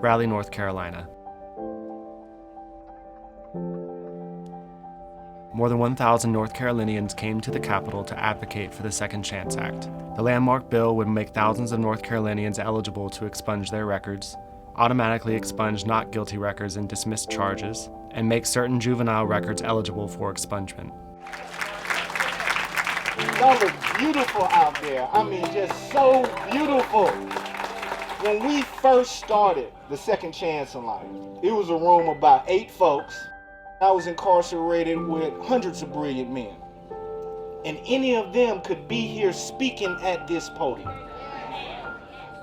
Raleigh, North Carolina. More than 1,000 North Carolinians came to the Capitol to advocate for the Second Chance Act. The landmark bill would make thousands of North Carolinians eligible to expunge their records, automatically expunge not guilty records and dismiss charges, and make certain juvenile records eligible for expungement. Y'all look beautiful out there. I mean, just so beautiful. When we first started the Second Chance Alliance, it was a room of about 8 folks. I was incarcerated with hundreds of brilliant men. And any of them could be here speaking at this podium.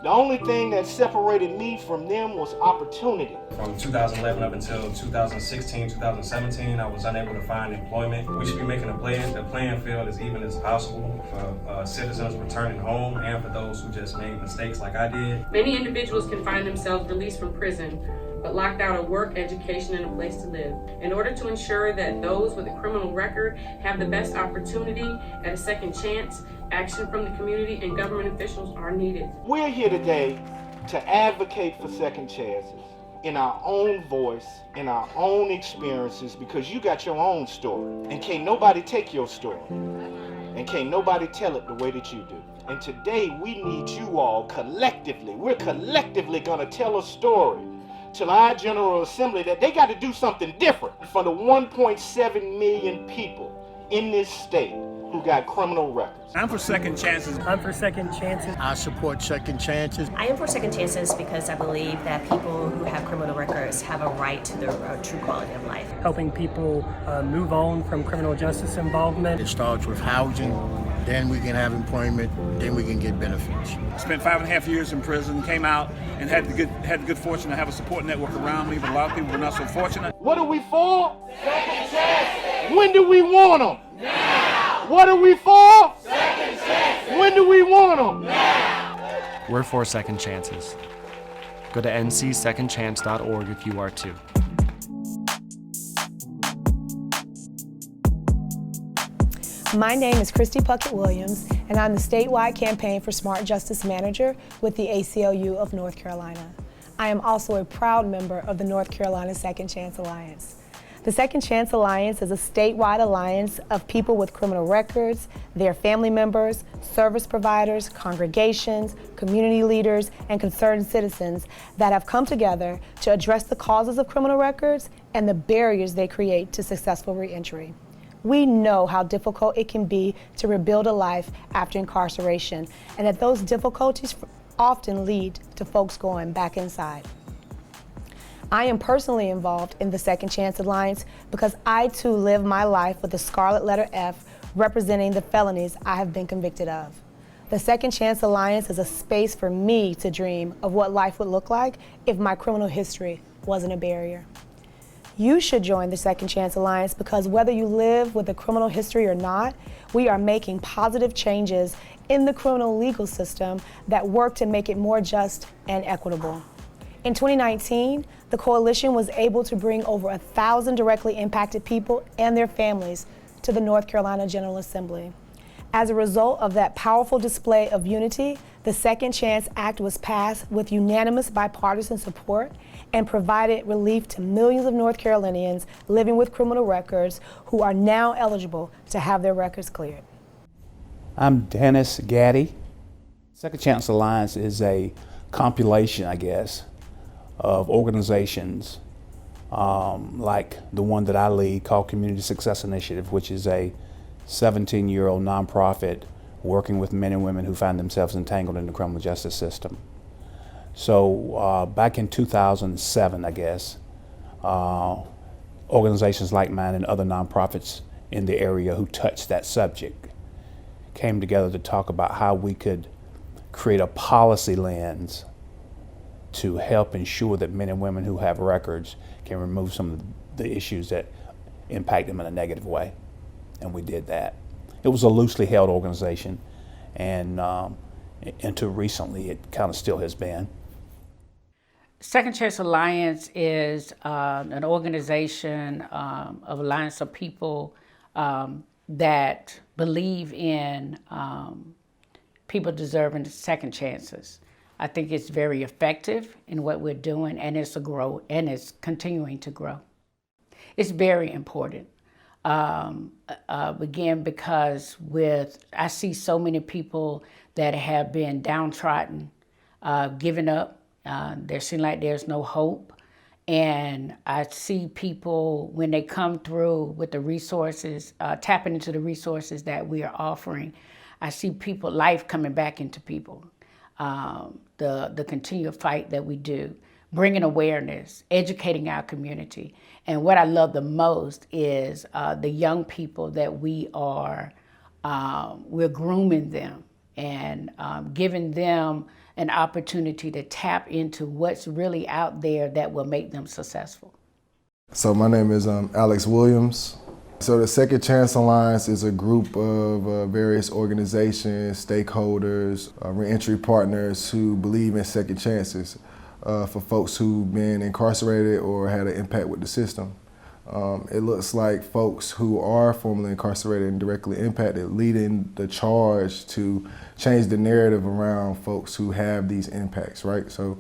The only thing that separated me from them was opportunity. From 2011 up until 2016, 2017, I was unable to find employment. We should be making the playing field as even as possible for citizens returning home and for those who just made mistakes like I did. Many individuals can find themselves released from prison, but locked out of work, education, and a place to live. In order to ensure that those with a criminal record have the best opportunity at a second chance, action from the community and government officials are needed. We're here today to advocate for second chances in our own voice, in our own experiences, because you got your own story. And can't nobody take your story. And can't nobody tell it the way that you do. And today we need you all collectively. We're collectively gonna tell a story to our General Assembly that they got to do something different for the 1.7 million people in this state who got criminal records. I'm for second chances. I'm for second chances. I support second chances. I am for second chances because I believe that people who have criminal records have a right to their true quality of life. Helping people move on from criminal justice involvement. It starts with housing, then we can have employment, then we can get benefits. Spent 5.5 years in prison, came out and had the good fortune to have a support network around me, but a lot of people were not so fortunate. What are we for? Second chances. When do we want them? Now. What are we for? Second chances. When do we want them? Now. We're for second chances. Go to ncsecondchance.org if you are too. My name is Christy Puckett-Williams, and I'm the statewide campaign for Smart Justice Manager with the ACLU of North Carolina. I am also a proud member of the North Carolina Second Chance Alliance. The Second Chance Alliance is a statewide alliance of people with criminal records, their family members, service providers, congregations, community leaders, and concerned citizens that have come together to address the causes of criminal records and the barriers they create to successful reentry. We know how difficult it can be to rebuild a life after incarceration, and that those difficulties often lead to folks going back inside. I am personally involved in the Second Chance Alliance because I too live my life with a scarlet letter F representing the felonies I have been convicted of. The Second Chance Alliance is a space for me to dream of what life would look like if my criminal history wasn't a barrier. You should join the Second Chance Alliance because whether you live with a criminal history or not, we are making positive changes in the criminal legal system that work to make it more just and equitable. In 2019, the coalition was able to bring over 1,000 directly impacted people and their families to the North Carolina General Assembly. As a result of that powerful display of unity, the Second Chance Act was passed with unanimous bipartisan support and provided relief to millions of North Carolinians living with criminal records who are now eligible to have their records cleared. I'm Dennis Gaddy. Second Chance Alliance is a compilation, I guess, of organizations like the one that I lead called Community Success Initiative, which is a 17-year-old nonprofit working with men and women who find themselves entangled in the criminal justice system. So back in 2007, I guess, over organizations like mine and other nonprofits in the area who touched that subject came together to talk about how we could create a policy lens to help ensure that men and women who have records can remove some of the issues that impact them in a negative way. And we did that. It was a loosely held organization, and until recently it kind of still has been. Second Chance Alliance is an organization of alliance of people that believe in people deserving second chances. I think it's very effective in what we're doing, and it's continuing to grow. It's very important. Again, because I see so many people that have been downtrodden, given up. There seems like there's no hope. And I see people, when they come through with the resources, tapping into the resources that we are offering, I see people, life coming back into people. The continued fight that we do, bringing awareness, educating our community. And what I love the most is the young people that we're grooming them and giving them an opportunity to tap into what's really out there that will make them successful. So my name is Alex Williams. So the Second Chance Alliance is a group of various organizations, stakeholders, reentry partners who believe in second chances for folks who've been incarcerated or had an impact with the system. It looks like folks who are formerly incarcerated and directly impacted leading the charge to change the narrative around folks who have these impacts, right? So,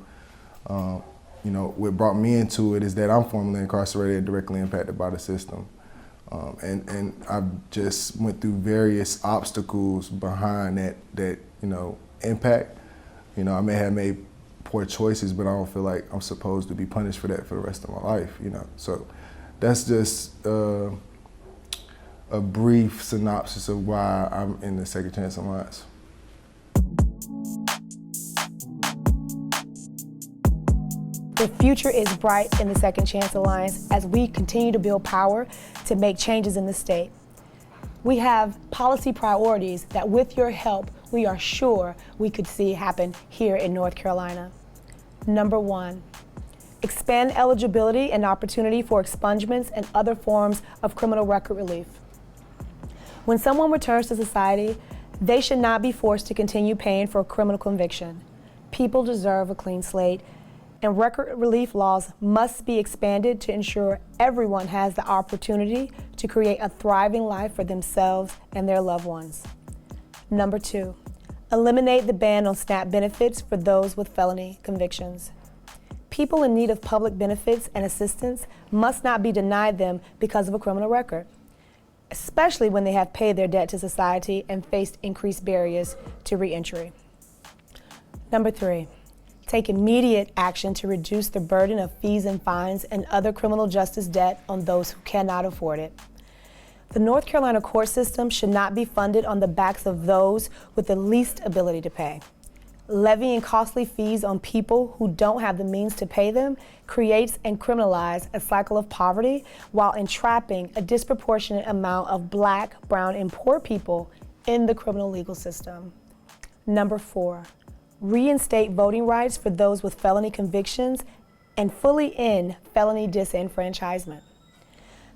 you know, what brought me into it is that I'm formerly incarcerated and directly impacted by the system. And I've just went through various obstacles behind that you know, impact. You know, I may have made poor choices, but I don't feel like I'm supposed to be punished for that for the rest of my life, you know. So that's just a brief synopsis of why I'm in the Second Chance Alliance. The future is bright in the Second Chance Alliance as we continue to build power to make changes in the state. We have policy priorities that with your help, we are sure we could see happen here in North Carolina. Number 1, expand eligibility and opportunity for expungements and other forms of criminal record relief. When someone returns to society, they should not be forced to continue paying for a criminal conviction. People deserve a clean slate, and record relief laws must be expanded to ensure everyone has the opportunity to create a thriving life for themselves and their loved ones. Number 2, eliminate the ban on SNAP benefits for those with felony convictions. People in need of public benefits and assistance must not be denied them because of a criminal record, especially when they have paid their debt to society and faced increased barriers to reentry. Number 3, take immediate action to reduce the burden of fees and fines and other criminal justice debt on those who cannot afford it. The North Carolina court system should not be funded on the backs of those with the least ability to pay. Levying costly fees on people who don't have the means to pay them creates and criminalizes a cycle of poverty while entrapping a disproportionate amount of Black, brown, and poor people in the criminal legal system. Number 4, reinstate voting rights for those with felony convictions and fully end felony disenfranchisement.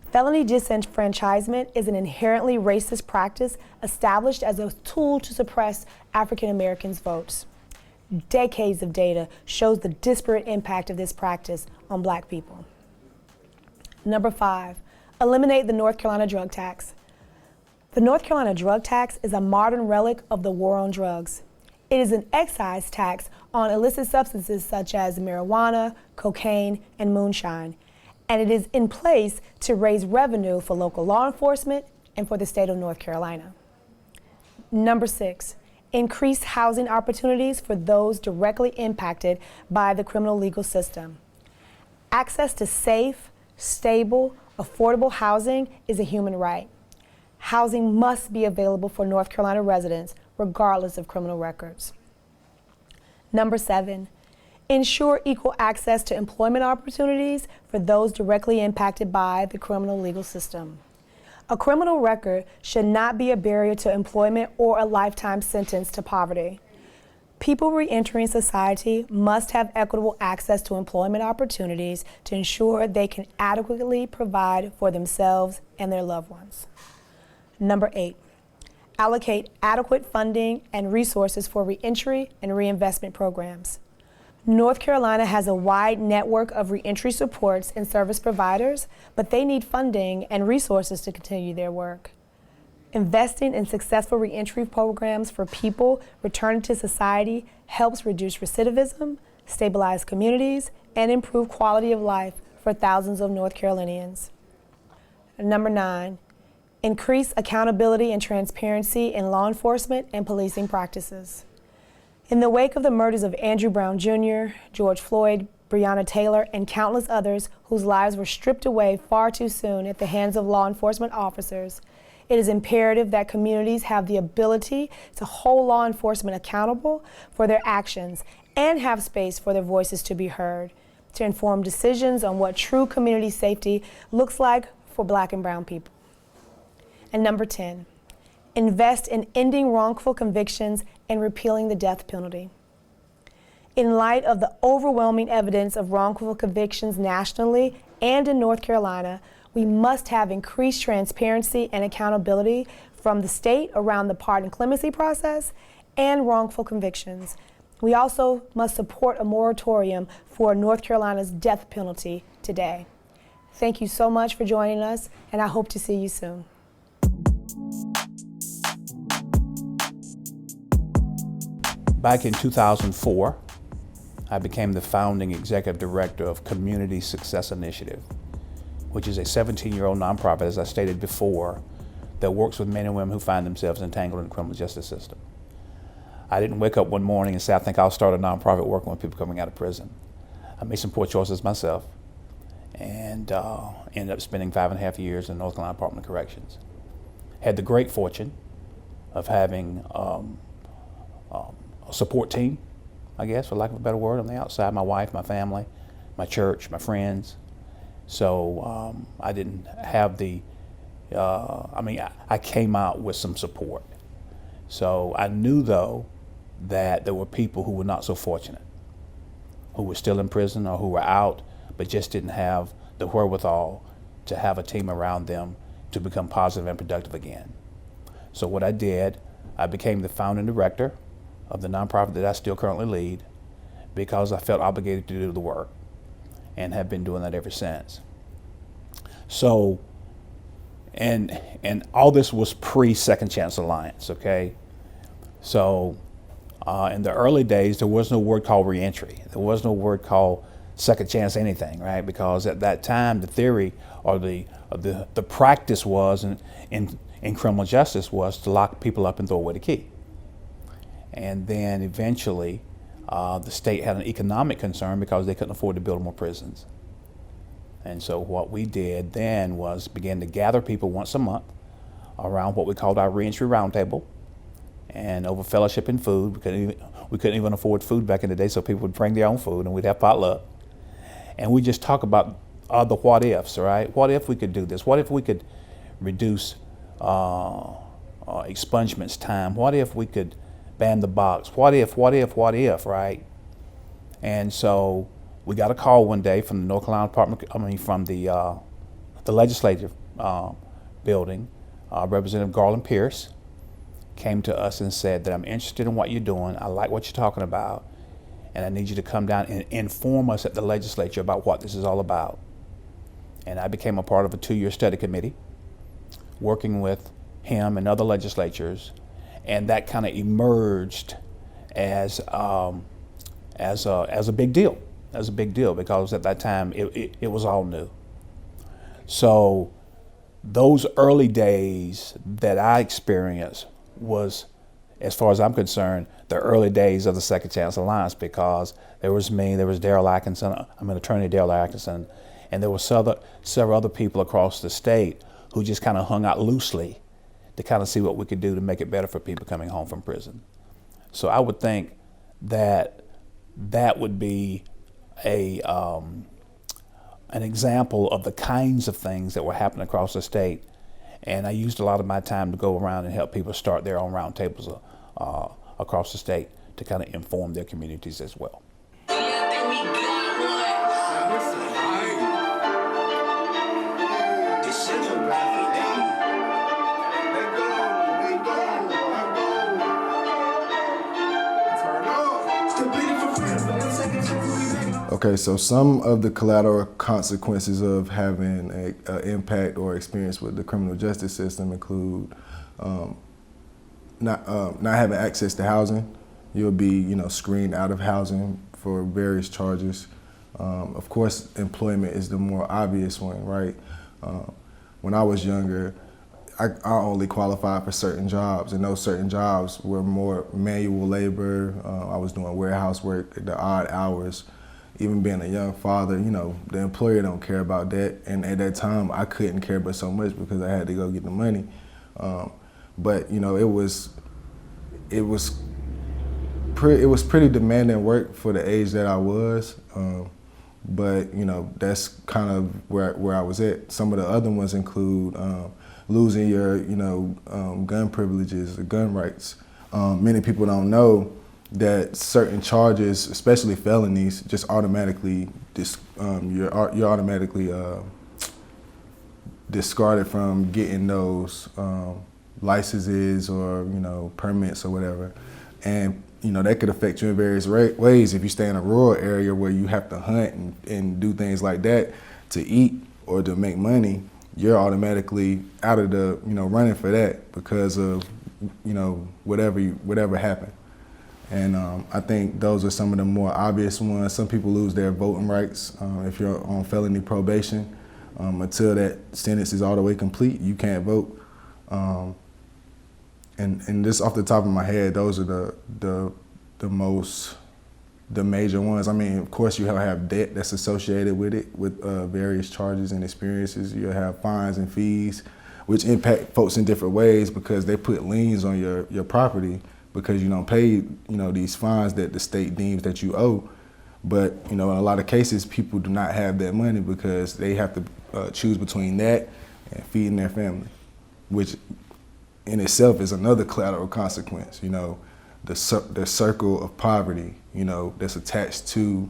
Felony disenfranchisement is an inherently racist practice established as a tool to suppress African Americans' votes. Decades of data shows the disparate impact of this practice on Black people. Number 5, eliminate the North Carolina drug tax. The North Carolina drug tax is a modern relic of the war on drugs. It is an excise tax on illicit substances such as marijuana, cocaine, and moonshine, and it is in place to raise revenue for local law enforcement and for the state of North Carolina. Number 6, increase housing opportunities for those directly impacted by the criminal legal system. Access to safe, stable, affordable housing is a human right. Housing must be available for North Carolina residents regardless of criminal records. Number 7, ensure equal access to employment opportunities for those directly impacted by the criminal legal system. A criminal record should not be a barrier to employment or a lifetime sentence to poverty. People reentering society must have equitable access to employment opportunities to ensure they can adequately provide for themselves and their loved ones. Number 8, allocate adequate funding and resources for reentry and reinvestment programs. North Carolina has a wide network of reentry supports and service providers, but they need funding and resources to continue their work. Investing in successful reentry programs for people returning to society helps reduce recidivism, stabilize communities, and improve quality of life for thousands of North Carolinians. Number 9, increase accountability and transparency in law enforcement and policing practices. In the wake of the murders of Andrew Brown Jr., George Floyd, Breonna Taylor, and countless others whose lives were stripped away far too soon at the hands of law enforcement officers, it is imperative that communities have the ability to hold law enforcement accountable for their actions and have space for their voices to be heard, to inform decisions on what true community safety looks like for Black and brown people. And number 10, invest in ending wrongful convictions and repealing the death penalty. In light of the overwhelming evidence of wrongful convictions nationally and in North Carolina, we must have increased transparency and accountability from the state around the pardon clemency process and wrongful convictions. We also must support a moratorium for North Carolina's death penalty today. Thank you so much for joining us, and I hope to see you soon. Back in 2004, I became the founding executive director of Community Success Initiative, which is a 17-year-old nonprofit, as I stated before, that works with men and women who find themselves entangled in the criminal justice system. I didn't wake up one morning and say, I think I'll start a nonprofit working with people coming out of prison. I made some poor choices myself and ended up spending 5.5 years in the North Carolina Department of Corrections. Had the great fortune of having a support team, I guess, for lack of a better word, on the outside, my wife, my family, my church, my friends. So I didn't have the, I came out with some support. So I knew, though, that there were people who were not so fortunate, who were still in prison or who were out, but just didn't have the wherewithal to have a team around them to become positive and productive again. So what I did, I became the founding director of the nonprofit that I still currently lead because I felt obligated to do the work and have been doing that ever since. So, and all this was pre-Second Chance Alliance, okay? So in the early days, there was no word called reentry. There was no word called second chance anything, right? Because at that time, the theory or the practice was in criminal justice was to lock people up and throw away the key. And then eventually, the state had an economic concern because they couldn't afford to build more prisons. And so what we did then was begin to gather people once a month around what we called our reentry roundtable, and over fellowship and food. We couldn't even afford food back in the day, so people would bring their own food and we'd have potluck. And we just talk about the what ifs, right? What if we could do this? What if we could reduce expungements time? What if we could ban the box? What if, right? And so we got a call one day from the North Carolina Department, from the legislative building. Representative Garland Pierce came to us and said that I'm interested in what you're doing. I like what you're talking about, and I need you to come down and inform us at the legislature about what this is all about. And I became a part of a 2-year study committee working with him and other legislatures, and that kind of emerged as a big deal. As a big deal because at that time it was all new. So those early days that I experienced was, as far as I'm concerned, the early days of the Second Chance Alliance, because there was me, there was Darrell Atkinson, attorney Darrell Atkinson, and there were several other people across the state who just kind of hung out loosely to kind of see what we could do to make it better for people coming home from prison. So I would think that that would be an example of the kinds of things that were happening across the state. And I used a lot of my time to go around and help people start their own roundtables across the state to kind of inform their communities as well. Okay, so some of the collateral consequences of having an impact or experience with the criminal justice system include not having access to housing. You'll be, screened out of housing for various charges. Of course, employment is the more obvious one, right? When I was younger, I only qualified for certain jobs, and those certain jobs were more manual labor. I was doing warehouse work at the odd hours. Even being a young father, the employer don't care about that. And at that time, I couldn't care but so much because I had to go get the money. But it was pretty demanding work for the age that I was. But that's kind of where I was at. Some of the other ones include losing your gun privileges, or gun rights. Many people don't know that certain charges, especially felonies, just automatically you're automatically discarded from getting those licenses or permits or whatever, and that could affect you in various ways. If you stay in a rural area where you have to hunt and do things like that to eat or to make money, you're automatically out of the running for that because of whatever happened. And I think those are some of the more obvious ones. Some people lose their voting rights if you're on felony probation. Until that sentence is all the way complete, you can't vote. And just off the top of my head, those are the major ones. I mean, of course, you have debt that's associated with it, with various charges and experiences. You'll have fines and fees, which impact folks in different ways because they put liens on your property because you don't pay, these fines that the state deems that you owe. But, in a lot of cases, people do not have that money because they have to choose between that and feeding their family, which in itself is another collateral consequence, the circle of poverty, that's attached to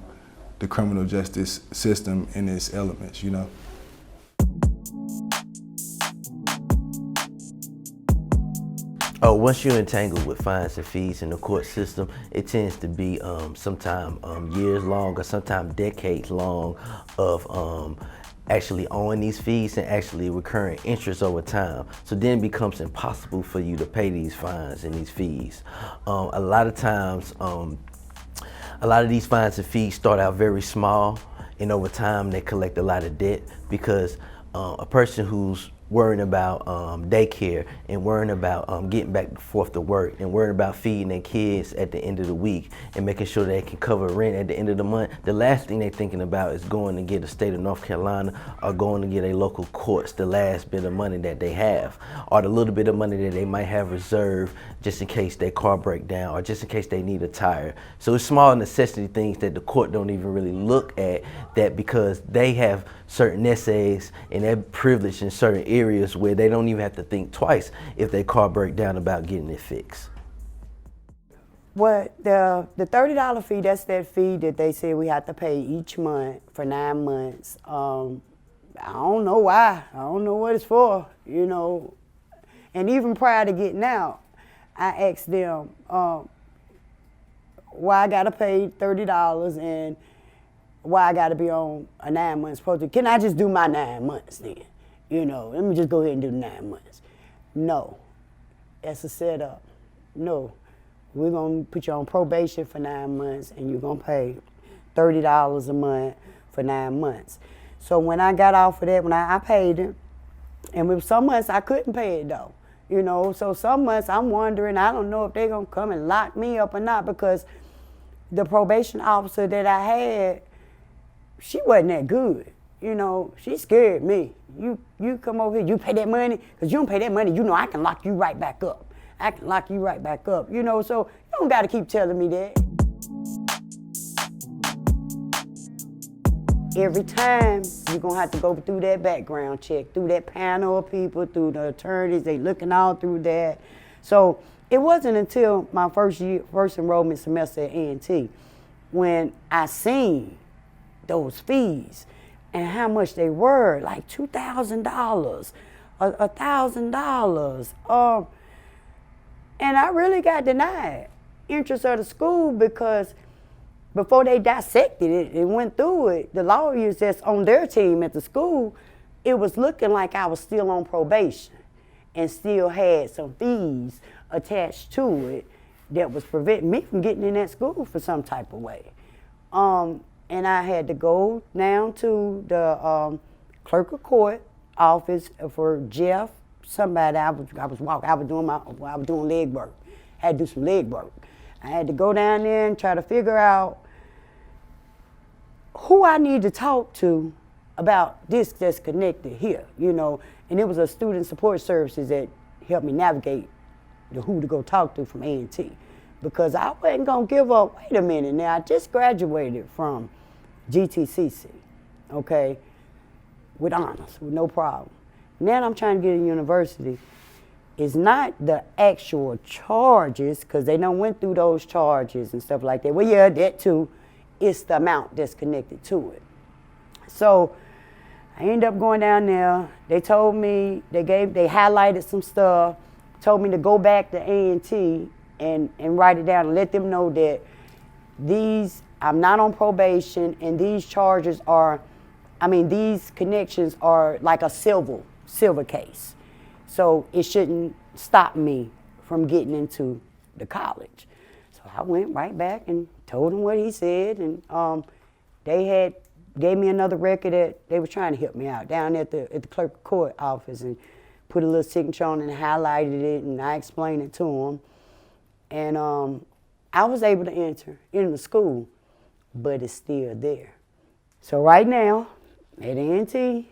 the criminal justice system and its elements, Once you're entangled with fines and fees in the court system, it tends to be sometimes years long or sometimes decades long of actually owing these fees and actually recurring interest over time. So then it becomes impossible for you to pay these fines and these fees. A lot of times, a lot of these fines and fees start out very small, and over time they collect a lot of debt because a person who's worrying about daycare and worrying about getting back and forth to work and worrying about feeding their kids at the end of the week and making sure they can cover rent at the end of the month, the last thing they're thinking about is going to get the state of North Carolina or going to get a local courts the last bit of money that they have, or the little bit of money that they might have reserved just in case their car break down or just in case they need a tire. So it's small necessity things that the court don't even really look at, that because they have certain essays and they're privileged in certain areas where they don't even have to think twice if their car break down about getting it fixed. Well, the $30 fee, that's that fee that they say we have to pay each month for 9 months. I don't know why. I don't know what it's for, And even prior to getting out, I asked them why I gotta pay $30 and why I gotta be on a 9 months project. Can I just do my 9 months then? Let me just go ahead and do 9 months. No, that's a setup. No, we're gonna put you on probation for 9 months and you're gonna pay $30 a month for 9 months. So when I got off of that, when I paid it, and with some months I couldn't pay it though. So some months I'm wondering, I don't know if they're gonna come and lock me up or not, because the probation officer that I had, she wasn't that good. She scared me. You come over here, you pay that money, because you don't pay that money, I can lock you right back up. So you don't gotta keep telling me that. every time you're gonna have to go through that background check, through that panel of people, through the attorneys, they looking all through that. So it wasn't until my first enrollment semester at A&T when I seen those fees and how much they were, like $2,000, $1,000. And I really got denied interest of the school because before they dissected it and went through it, the lawyers that's on their team at the school, it was looking like I was still on probation and still had some fees attached to it that was preventing me from getting in that school for some type of way. And I had to go down to the clerk of court office for Jeff, somebody. I was doing leg work. I had to do some leg work. I had to go down there and try to figure out who I need to talk to about this that's connected here, you know. And it was a student support services that helped me navigate who to go talk to from A&T. Because I wasn't gonna give up, wait a minute now, I just graduated from GTCC, okay, with honors, with no problem. Now I'm trying to get a university. It's not the actual charges, because they done went through those charges and stuff like that. Well, yeah, that too. It's the amount that's connected to it. So I ended up going down there. They told me, they highlighted some stuff, told me to go back to A&T and write it down and let them know that I'm not on probation and these charges are, these connections are like a silver case. So it shouldn't stop me from getting into the college. So I went right back and told him what he said, and they gave me another record that they were trying to help me out down at the clerk of court office and put a little signature on it and highlighted it, and I explained it to them. And I was able to enter in the school, but it's still there. So right now, at A&T,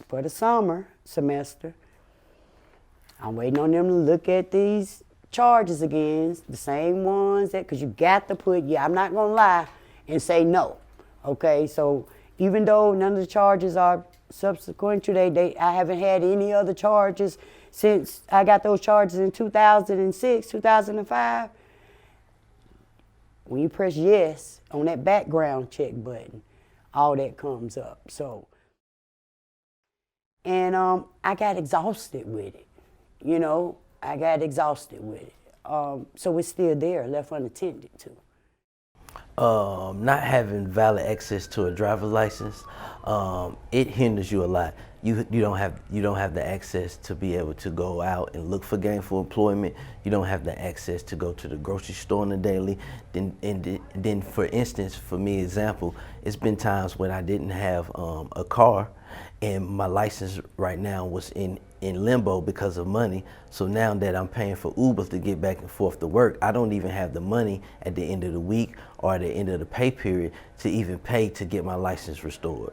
for the summer semester, I'm waiting on them to look at these charges again, the same ones because you got to put, I'm not gonna lie and say no, okay? So even though none of the charges are subsequent to I haven't had any other charges since I got those charges in 2006, 2005. When you press yes on that background check button, all that comes up. So, and I got exhausted with it, you know. I got exhausted with it. So it's still there, left unattended to. Not having valid access to a driver's license, it hinders you a lot. You don't have the access to be able to go out and look for gainful employment. You don't have the access to go to the grocery store on a daily. Then for instance, for me, example, it's been times when I didn't have a car, and my license right now was in limbo because of money. So now that I'm paying for Ubers to get back and forth to work, I don't even have the money at the end of the week or at the end of the pay period to even pay to get my license restored.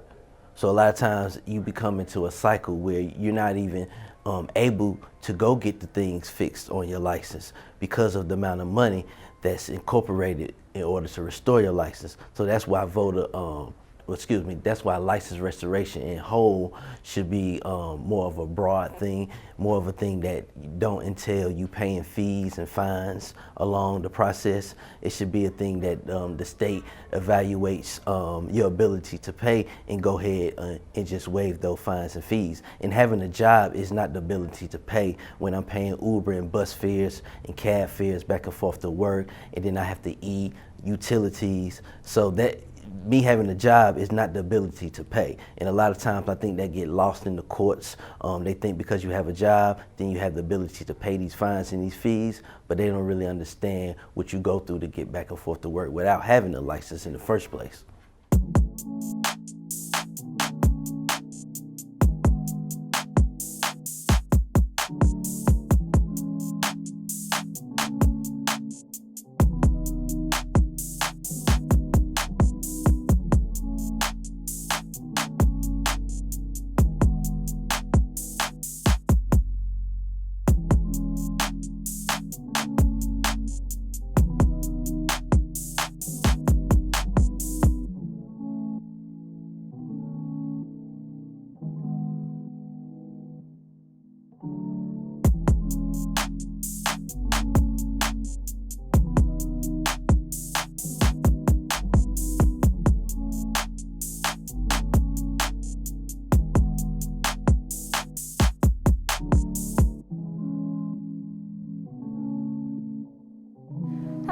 So a lot of times you become into a cycle where you're not even able to go get the things fixed on your license because of the amount of money that's incorporated in order to restore your license. So that's why that's why license restoration in whole should be more of a broad thing, more of a thing that don't entail you paying fees and fines along the process. It should be a thing that the state evaluates your ability to pay and go ahead and just waive those fines and fees. And having a job is not the ability to pay when I'm paying Uber and bus fares and cab fares back and forth to work, and then I have to eat utilities. So that me having a job is not the ability to pay. And a lot of times I think that get lost in the courts. They think because you have a job, then you have the ability to pay these fines and these fees, but they don't really understand what you go through to get back and forth to work without having a license in the first place.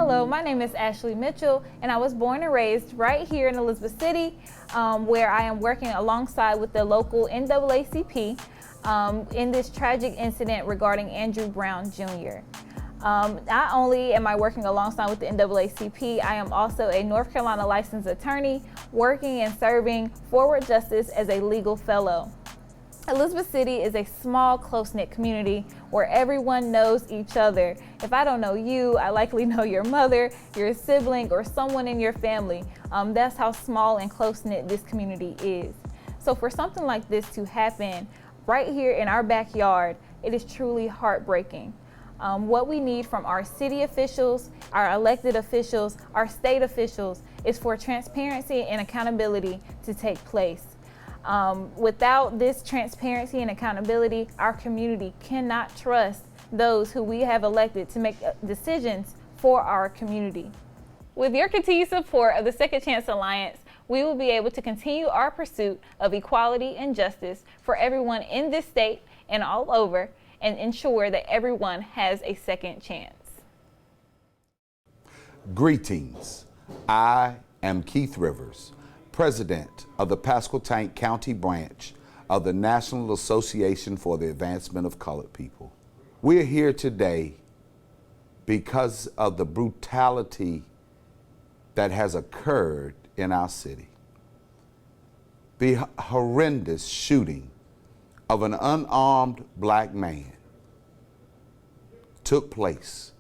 Hello, my name is Ashley Mitchell, and I was born and raised right here in Elizabeth City, where I am working alongside with the local NAACP in this tragic incident regarding Andrew Brown Jr. Not only am I working alongside with the NAACP, I am also a North Carolina licensed attorney working and serving forward justice as a legal fellow. Elizabeth City is a small, close-knit community where everyone knows each other. If I don't know you, I likely know your mother, your sibling, or someone in your family. That's how small and close-knit this community is. So for something like this to happen right here in our backyard, it is truly heartbreaking. What we need from our city officials, our elected officials, our state officials is for transparency and accountability to take place. Without this transparency and accountability, our community cannot trust those who we have elected to make decisions for our community. With your continued support of the Second Chance Alliance, we will be able to continue our pursuit of equality and justice for everyone in this state and all over, and ensure that everyone has a second chance. Greetings. I am Keith Rivers, President of the Pasquotank County branch of the National Association for the Advancement of Colored People. We're here today because of the brutality that has occurred in our city. The horrendous shooting of an unarmed black man took place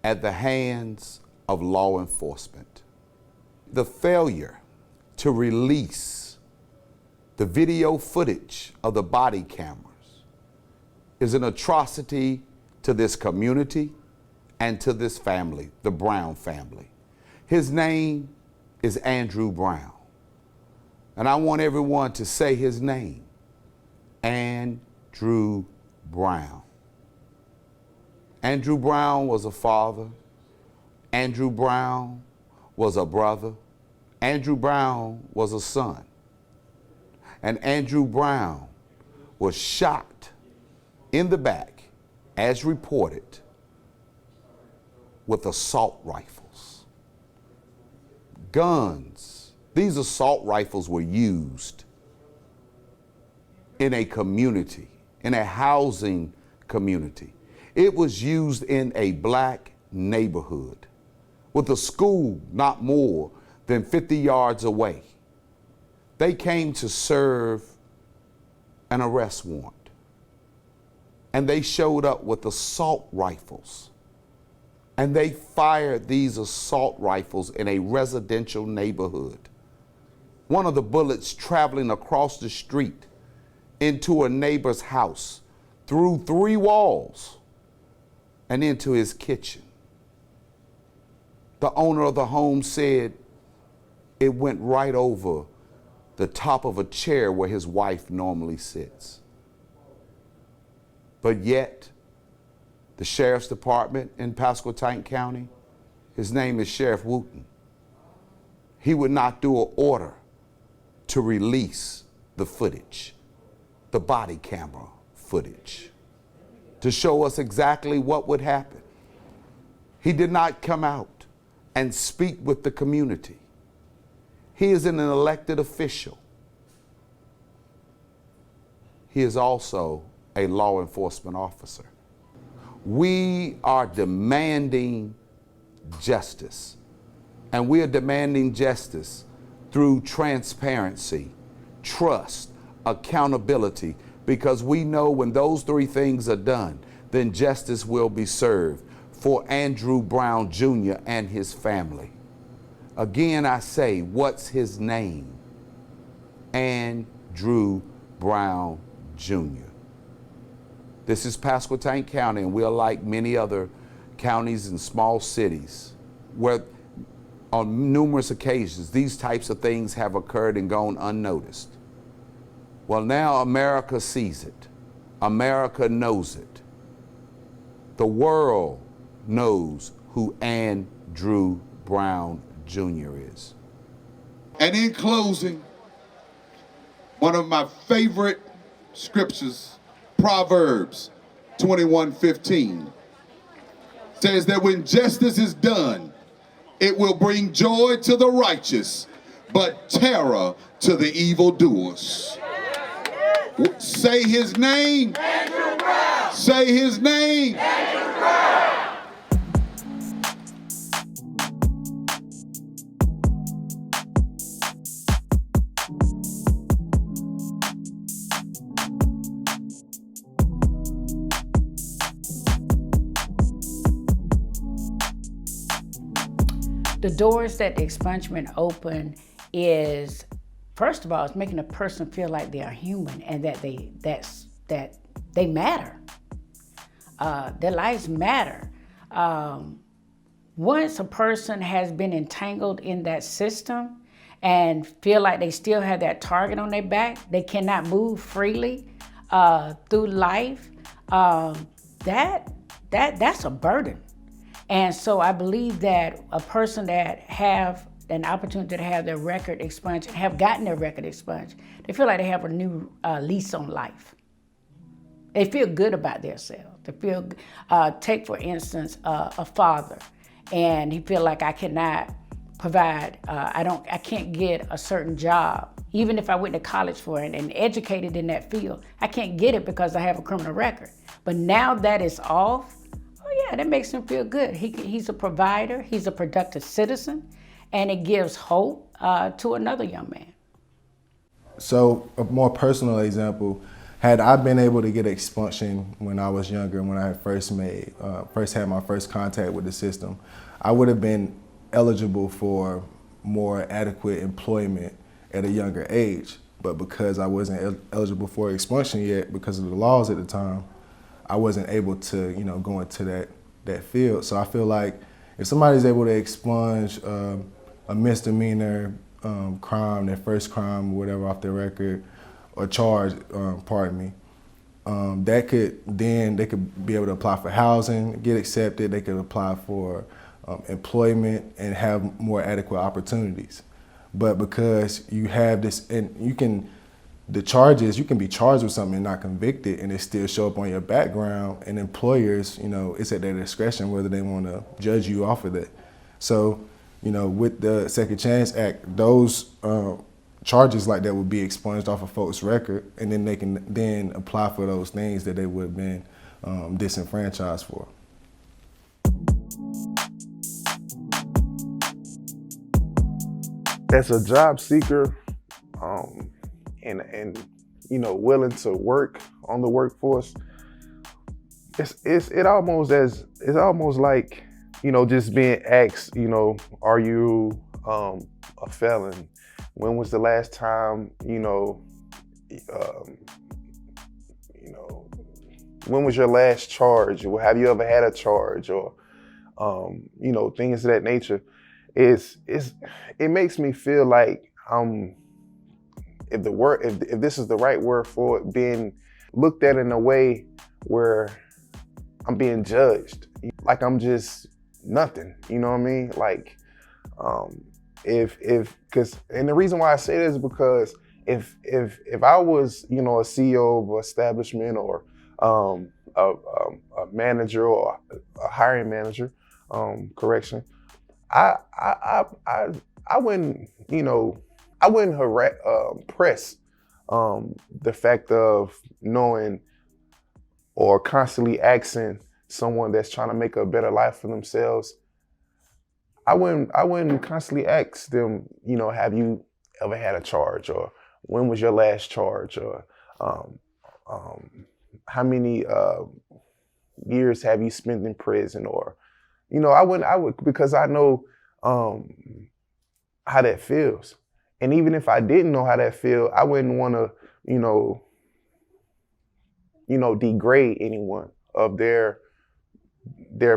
at the hands of law enforcement. The failure to release the video footage of the body cameras is an atrocity to this community and to this family, the Brown family. His name is Andrew Brown. And I want everyone to say his name, Andrew Brown. Andrew Brown was a father. Andrew Brown was a brother. Andrew Brown was a son. And Andrew Brown was shot in the back, as reported, with assault rifles. Guns. These assault rifles were used in a community, in a housing community. It was used in a black neighborhood with a school not more than 50 yards away. They came to serve an arrest warrant, and they showed up with assault rifles, and they fired these assault rifles in a residential neighborhood. One of the bullets traveling across the street into a neighbor's house, through 3 walls, and into his kitchen. The owner of the home said it went right over the top of a chair where his wife normally sits. But yet, the sheriff's department in Pasquotank County, his name is Sheriff Wooten, he would not do an order to release the footage, the body camera footage, to show us exactly what would happen. He did not come out and speak with the community. He is an elected official. He is also a law enforcement officer. We are demanding justice, and we are demanding justice through transparency, trust, accountability, because we know when those 3 things are done, then justice will be served for Andrew Brown Jr. and his family. Again, I say, what's his name? Andrew Brown Jr. This is Pasquotank County, and we're like many other counties and small cities where on numerous occasions these types of things have occurred and gone unnoticed. Well, now America sees it. America knows it. The world knows who Andrew Brown Jr. is. And in closing, one of my favorite scriptures, Proverbs 21:15, says that when justice is done, It will bring joy to the righteous, but terror to the evildoers. Say his name. Andrew Brown. Say his name. Andrew Brown. The doors that the expungement open is, first of all, it's making a person feel like they are human and that they matter. Their lives matter. Once a person has been entangled in that system and feel like they still have that target on their back, they cannot move freely through life, that's a burden. And so I believe that a person that have an opportunity to have their record expunged, have gotten their record expunged, they feel like they have a new lease on life. They feel good about themselves. They feel, take for instance, a father, and he feel like I cannot provide, I can't get a certain job, even if I went to college for it and educated in that field. I can't get it because I have a criminal record. But now that it's off, oh yeah, that makes him feel good. He's a provider, he's a productive citizen, and it gives hope to another young man. So a more personal example, had I been able to get expunction when I was younger, when I first had my first contact with the system, I would have been eligible for more adequate employment at a younger age. But because I wasn't eligible for expunction yet, because of the laws at the time, I wasn't able to, go into that field. So I feel like if somebody's able to expunge a misdemeanor crime, their first crime, whatever, off their record, or charge, they could be able to apply for housing, get accepted. They could apply for employment and have more adequate opportunities. But because you have this, and you can be charged with something and not convicted, and it still show up on your background, and employers, it's at their discretion whether they want to judge you off of that. So, with the Second Chance Act, those charges like that would be expunged off of folks' record, and then they can then apply for those things that they would have been disenfranchised for. As a job seeker, and willing to work on the workforce, it's almost like just being asked, are you a felon? When was the last time when was your last charge? Or have you ever had a charge? Or things of that nature. It makes me feel like if this is the right word for it, being looked at in a way where I'm being judged, like I'm just nothing. You know what I mean? Like, and the reason why I say this is because if I was a CEO of an establishment or a manager or a hiring manager, I wouldn't press the fact of knowing or constantly asking someone that's trying to make a better life for themselves. I wouldn't constantly ask them, have you ever had a charge, or when was your last charge, or how many years have you spent in prison, or I would because I know how that feels. And even if I didn't know how that feels, I wouldn't want to, degrade anyone of their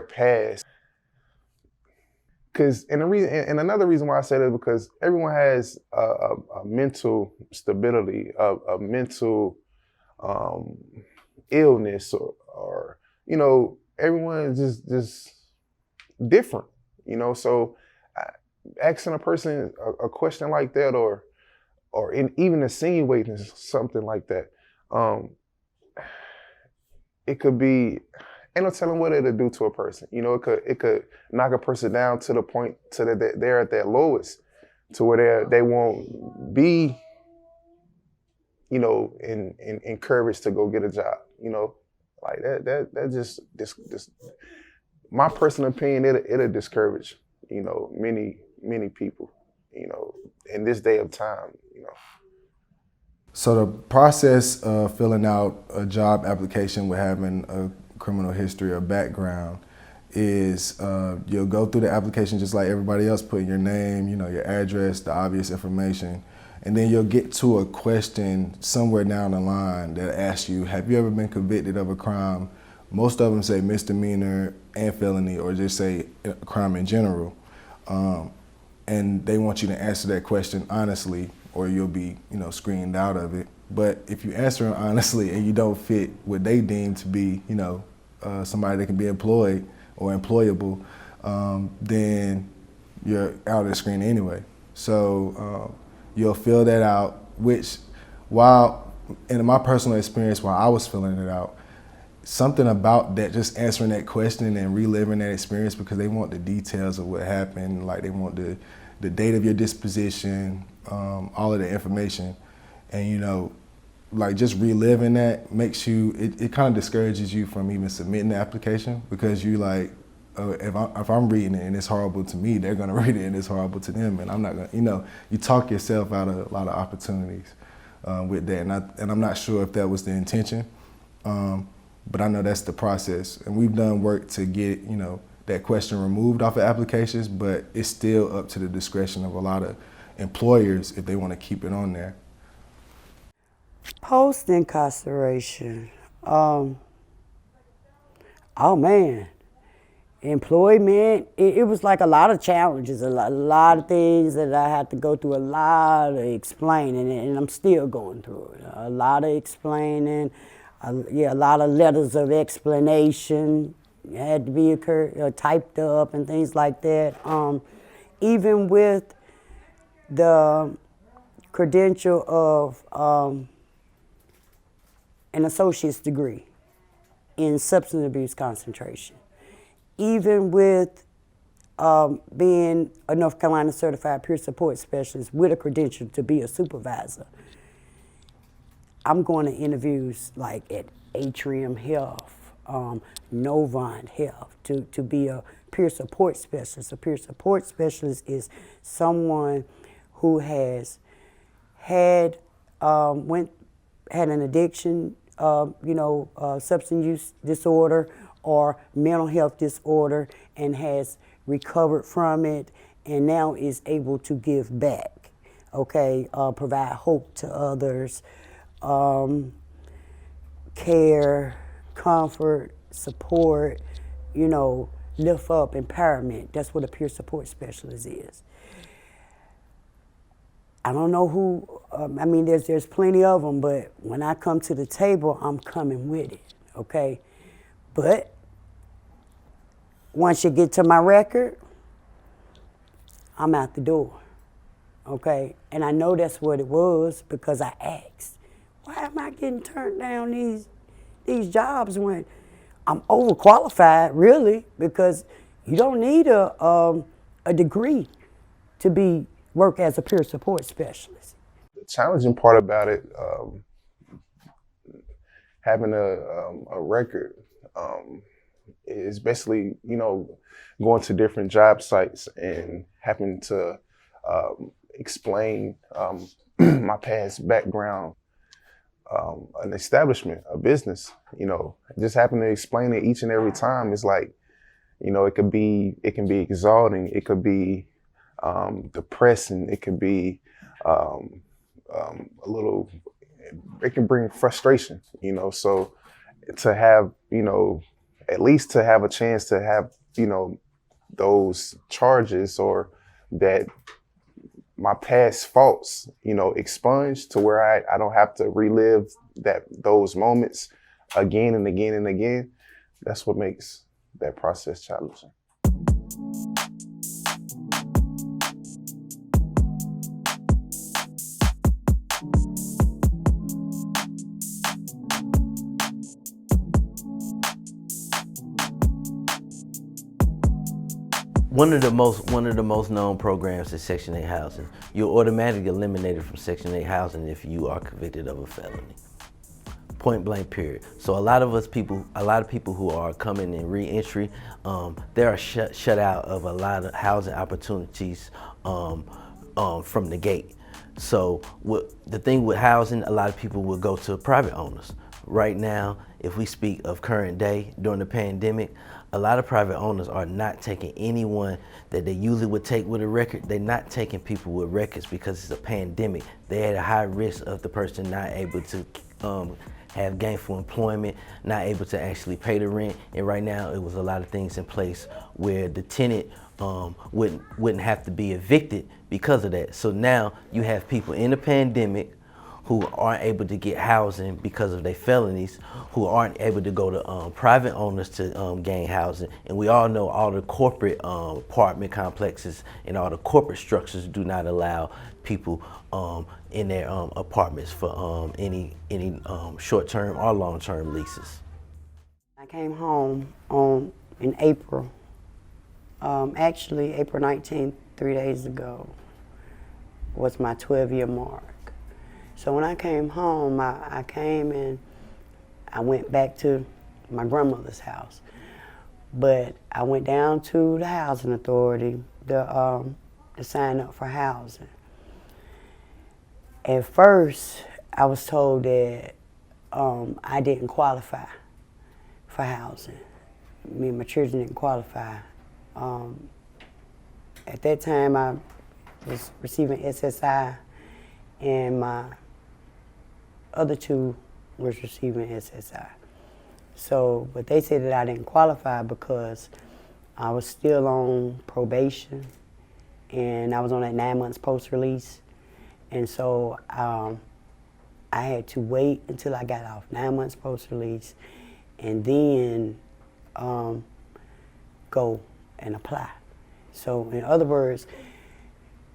past. And another reason why I say that is because everyone has a mental stability, a mental illness, or everyone is just different, So asking a person a question like that, or even insinuating something like that, it could be ain't no telling what it'll do to a person. You know, it could knock a person down to the point to that they're at their lowest, to where they won't be, you know, encouraged to go get a job. You know, like that just my personal opinion, it'll discourage, you know, many people, you know, in this day of time, you know. So the process of filling out a job application with having a criminal history or background is you'll go through the application just like everybody else, putting your name, you know, your address, the obvious information, and then you'll get to a question somewhere down the line that asks you, have you ever been convicted of a crime? Most of them say misdemeanor and felony, or just say a crime in general. And they want you to answer that question honestly, or you'll be, you know, screened out of it. But if you answer it honestly and you don't fit what they deem to be, you know, somebody that can be employed or employable, then you're out of the screen anyway. So you'll fill that out, which in my personal experience, while I was filling it out, something about that, just answering that question and reliving that experience, because they want the details of what happened, like they want the date of your disposition, all of the information. And, you know, like just reliving that makes you, it kind of discourages you from even submitting the application, because you like, if I'm reading it and it's horrible to me, they're gonna read it and it's horrible to them, and I'm not gonna, you know, you talk yourself out of a lot of opportunities with that, and I'm not sure if that was the intention, but I know that's the process, and we've done work to get, you know, that question removed off of applications, but it's still up to the discretion of a lot of employers if they want to keep it on there. Post-incarceration, oh man, employment, it was like a lot of challenges, a lot of things that I had to go through, a lot of explaining, and I'm still going through it. A lot of explaining, a lot of letters of explanation had to be typed up and things like that. Even with the credential of an associate's degree in substance abuse concentration, even with being a North Carolina certified peer support specialist with a credential to be a supervisor, I'm going to interviews like at Atrium Health, Novant Health, to be a peer support specialist. A peer support specialist is someone who has had an addiction, substance use disorder or mental health disorder, and has recovered from it, and now is able to give back, provide hope to others, care, comfort, support, lift up, empowerment. That's what a peer support specialist is. I don't know who, there's plenty of them, but when I come to the table, I'm coming with it, okay? But once you get to my record, I'm out the door, okay? And I know that's what it was because I asked, why am I getting turned down these jobs when I'm overqualified, really, because you don't need a degree to work as a peer support specialist. The challenging part about it, having a record, is basically, going to different job sites and having to explain my past background, an establishment, a business, just having to explain it each and every time is like, it can be exhausting, it could be depressing, it could be it can bring frustration, so to have, at least to have a chance to have, those charges or that my past faults, expunged to where I don't have to relive those moments again and again and again. That's what makes that process challenging. One of the most known programs is Section 8 housing. You're automatically eliminated from Section 8 housing if you are convicted of a felony. Point blank, period. So a lot of people who are coming in reentry, they are shut out of a lot of housing opportunities from the gate. So the thing with housing, a lot of people will go to private owners. Right now, if we speak of current day, during the pandemic, a lot of private owners are not taking anyone that they usually would take with a record. They're not taking people with records because it's a pandemic. They had a high risk of the person not able to have gainful employment, not able to actually pay the rent. And right now, it was a lot of things in place where the tenant wouldn't have to be evicted because of that. So now you have people in the pandemic who aren't able to get housing because of their felonies, who aren't able to go to private owners to gain housing. And we all know all the corporate apartment complexes and all the corporate structures do not allow people in their apartments for any short-term or long-term leases. I came home in April, actually April 19th, 3 days ago, was my 12-year mark. So when I came home, I came and I went back to my grandmother's house. But I went down to the housing authority to sign up for housing. At first, I was told that I didn't qualify for housing. Me and my children didn't qualify. At that time, I was receiving SSI, and my other two was receiving SSI. So, but they said that I didn't qualify because I was still on probation, and I was on that 9 months post-release. And so I had to wait until I got off 9 months post-release and then go and apply. So in other words,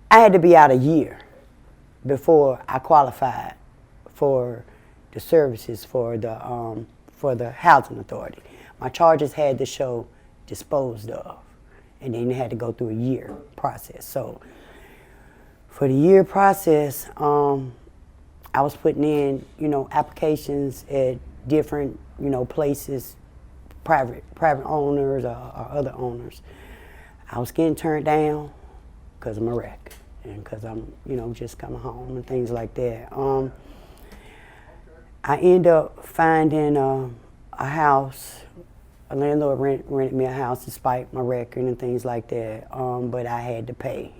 I had to be out a year before I qualified for the services for the housing authority. My charges had to show disposed of, and then it had to go through a year process. So for the year process, I was putting in, applications at different, places, private owners or other owners. I was getting turned down because I'm a wreck and because I'm, just coming home and things like that. I ended up finding a house. A landlord rented me a house despite my record and things like that, but I had to pay.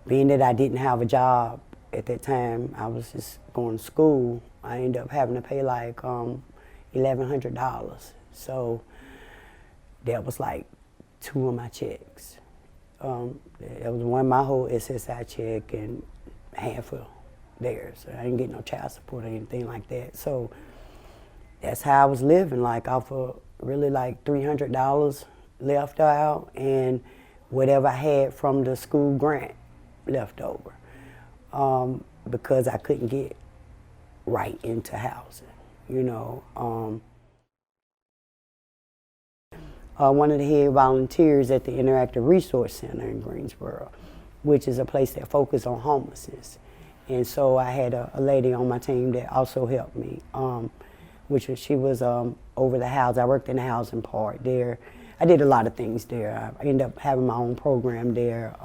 Being that I didn't have a job at that time, I was just going to school, I ended up having to pay like $1,100. So that was like 2 of my checks. That was one, my whole SSI check and half of theirs. I didn't get no child support or anything like that. So that's how I was living, like off of really like $300 left out and whatever I had from the school grant left over, because I couldn't get right into housing, One of the head volunteers at the Interactive Resource Center in Greensboro, which is a place that focuses on homelessness. And so I had a lady on my team that also helped me, she was over the house. I worked in the housing part there. I did a lot of things there. I ended up having my own program there.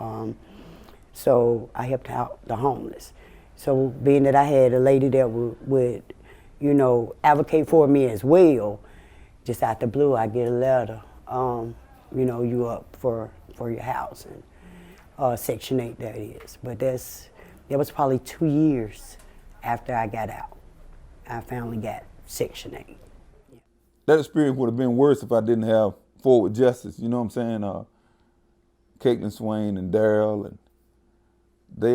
So I helped out the homeless. So being that I had a lady that would advocate for me as well, just out the blue, I get a letter, you up for your housing, Section 8 that is. But that was probably 2 years after I got out. I finally got Section 8. Yeah. That experience would have been worse if I didn't have Forward Justice, you know what I'm saying? Caitlin Swain and Daryl, and they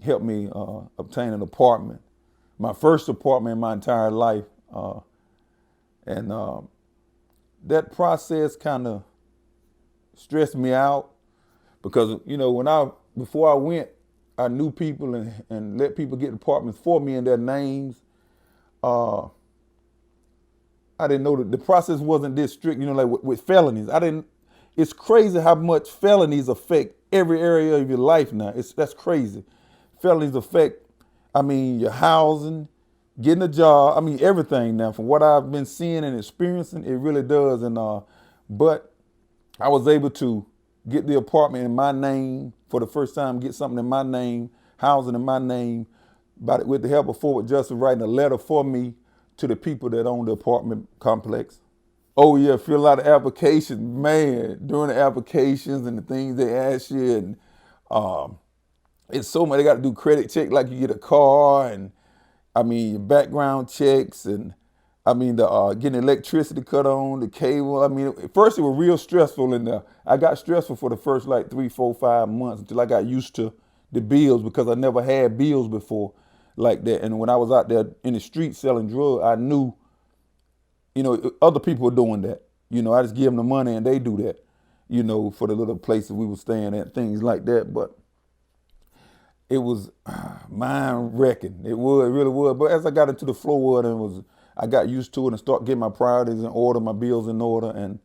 helped me obtain an apartment, my first apartment in my entire life. And that process kind of stressed me out because, before I went, I knew people and let people get apartments for me in their names. I didn't know that the process wasn't this strict, like with felonies. I didn't, It's crazy how much felonies affect every area of your life now. That's crazy. Felonies affect, I mean, your housing, getting a job, I mean, everything now. From what I've been seeing and experiencing, it really does. And but I was able to get the apartment in my name for the first time, get something in my name, housing in my name, with the help of Forward Justice writing a letter for me to the people that own the apartment complex. Oh yeah, fill out the applications, man. During the applications and the things they ask you, and it's so much. They got to do credit check like you get a car, and I mean your background checks, and I mean the getting electricity cut on, the cable. I mean, at first it was real stressful, and I got stressful for the first like 3, 4, 5 months until I got used to the bills because I never had bills before like that. And when I was out there in the street selling drugs, I knew, you know, other people were doing that. You know, I just give them the money and they do that, you know, for the little places we were staying at, things like that. But it was mind-wrecking. It really was. But as I got into the flow of it, I got used to it and started getting my priorities in order, my bills in order, and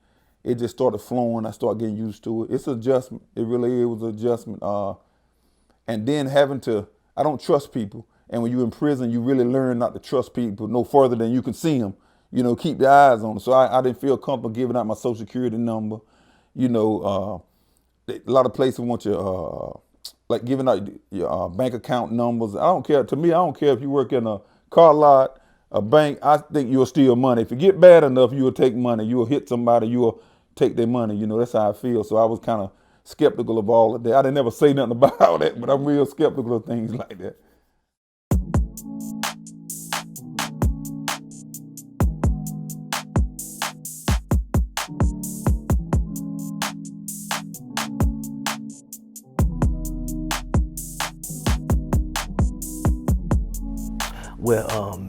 it just started flowing. I started getting used to it. It's an adjustment. It really was an adjustment. And then I don't trust people. And when you're in prison, you really learn not to trust people no further than you can see them. You know, keep your eyes on them. So I didn't feel comfortable giving out my Social Security number. You know, a lot of places want you, like giving out your bank account numbers. I don't care. To me, I don't care if you work in a car lot, a bank. I think you'll steal money. If you get bad enough, you will take money. You will hit somebody. You will take their money. You know, that's how I feel. So I was kind of skeptical of all of that. I didn't never say nothing about all that, but I'm real skeptical of things like that. Well,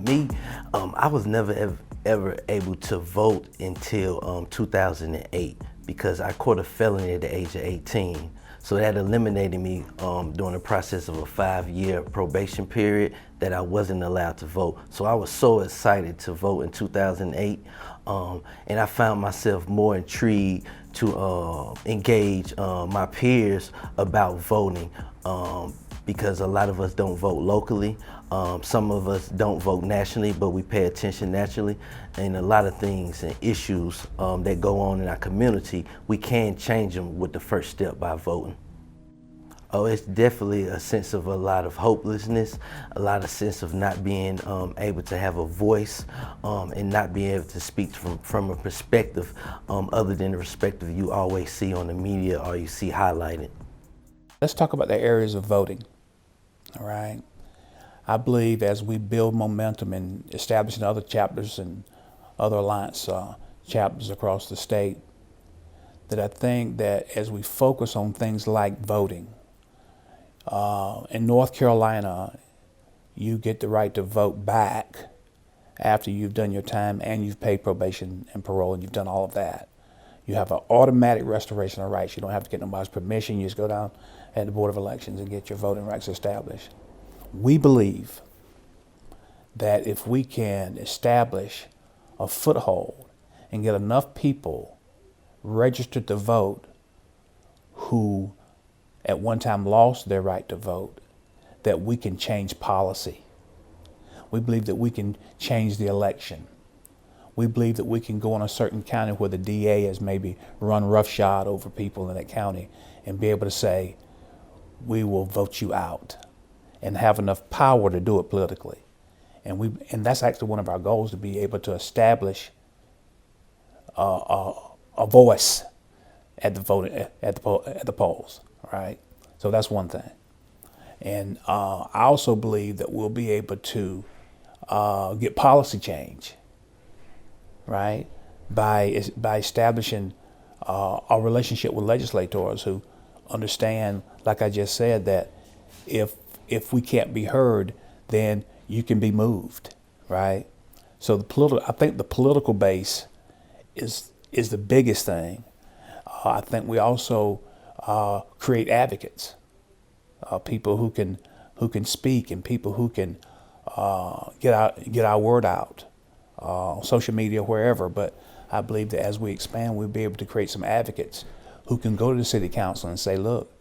I was never ever able to vote until 2008 because I caught a felony at the age of 18. So that eliminated me during the process of a 5-year probation period that I wasn't allowed to vote. So I was so excited to vote in 2008, and I found myself more intrigued to engage my peers about voting because a lot of us don't vote locally. Some of us don't vote nationally, but we pay attention nationally. And a lot of things and issues that go on in our community, we can change them with the first step by voting. Oh, it's definitely a sense of a lot of hopelessness, a lot of sense of not being able to have a voice and not being able to speak from a perspective other than the perspective you always see on the media or you see highlighted. Let's talk about the areas of voting, all right? I believe as we build momentum and establishing other chapters and other alliance chapters across the state, that I think that as we focus on things like voting, in North Carolina, you get the right to vote back after you've done your time and you've paid probation and parole and you've done all of that. You have an automatic restoration of rights. You don't have to get nobody's permission. You just go down at the Board of Elections and get your voting rights established. We believe that if we can establish a foothold and get enough people registered to vote who at one time lost their right to vote, that we can change policy. We believe that we can change the election. We believe that we can go in a certain county where the DA has maybe run roughshod over people in that county and be able to say, we will vote you out, and have enough power to do it politically. And that's actually one of our goals, to be able to establish a voice at the voting at the polls, right? So that's one thing. And I also believe that we'll be able to get policy change, right? By establishing a relationship with legislators who understand, like I just said, that if we can't be heard, then you can be moved, right? So I think the political base is the biggest thing. I think we also create advocates, people who can speak and people who can get our word out on social media, wherever. But I believe that as we expand, we'll be able to create some advocates who can go to the city council and say, look,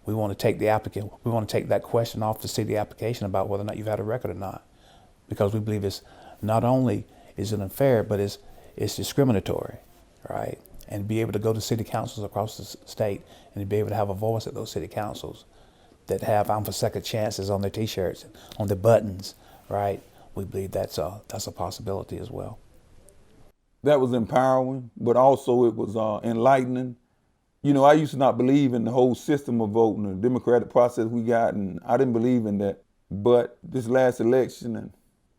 we want to take that question off the city application about whether or not you've had a record or not. Because we believe it's not only is it unfair, but it's discriminatory, right? And be able to go to city councils across the state and to be able to have a voice at those city councils that have "I'm for second chances" on their t-shirts, on their buttons, right? We believe that's a possibility as well. That was empowering, but also it was enlightening. You know, I used to not believe in the whole system of voting, the democratic process we got, and I didn't believe in that. But this last election, and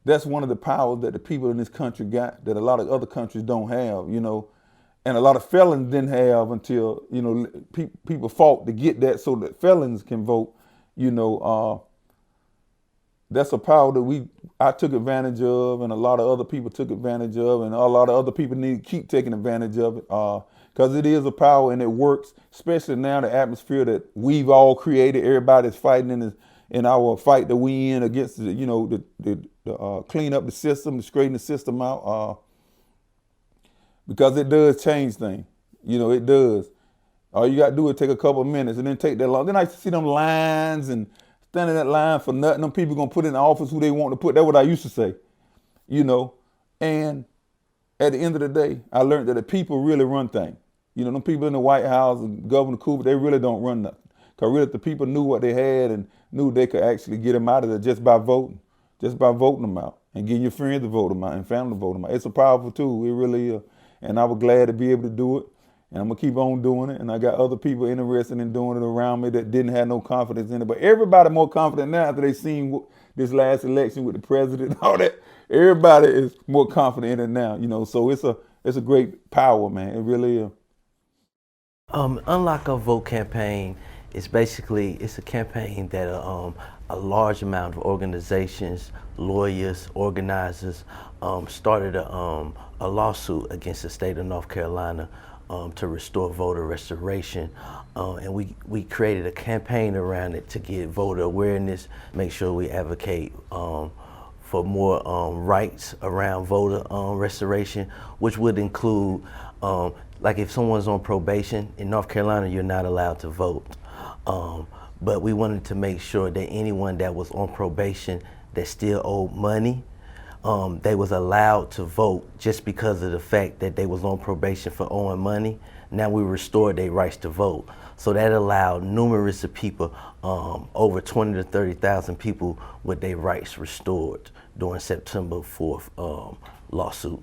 that's one of the powers that the people in this country got that a lot of other countries don't have, you know. And a lot of felons didn't have until, you know, people fought to get that so that felons can vote, you know. That's a power that I took advantage of, and a lot of other people took advantage of, and a lot of other people need to keep taking advantage of it, because it is a power and it works, especially now the atmosphere that we've all created. Everybody's fighting in our fight that we in against, you know, the clean up the system, to straighten the system out, because it does change things. You know, it does. All you got to do is take a couple of minutes, and then take that long. Then I used to see them lines and standing in that line for nothing. Them people gonna put in the office who they want to put. That's what I used to say, you know. And at the end of the day, I learned that the people really run things. You know, them people in the White House and Governor Cooper, they really don't run nothing. Because really, the people knew what they had and knew they could actually get them out of there just by voting them out and getting your friends to vote them out and family to vote them out. It's a powerful tool. It really is. And I was glad to be able to do it. And I'm going to keep on doing it. And I got other people interested in doing it around me that didn't have no confidence in it. But everybody more confident now after they seen this last election with the president and all that. Everybody is more confident in it now, you know. So it's a great power, man. It really is. Unlock Our Vote campaign is basically, it's a campaign that a large amount of organizations, lawyers, organizers started a lawsuit against the state of North Carolina to restore voter restoration. And we created a campaign around it to get voter awareness, make sure we advocate for more rights around voter restoration, which would include, like if someone's on probation, in North Carolina, you're not allowed to vote. But we wanted to make sure that anyone that was on probation that still owed money, they was allowed to vote just because of the fact that they was on probation for owing money. Now we restored their rights to vote. So that allowed numerous of people, over 20 to 30,000 people with their rights restored during September 4th lawsuit.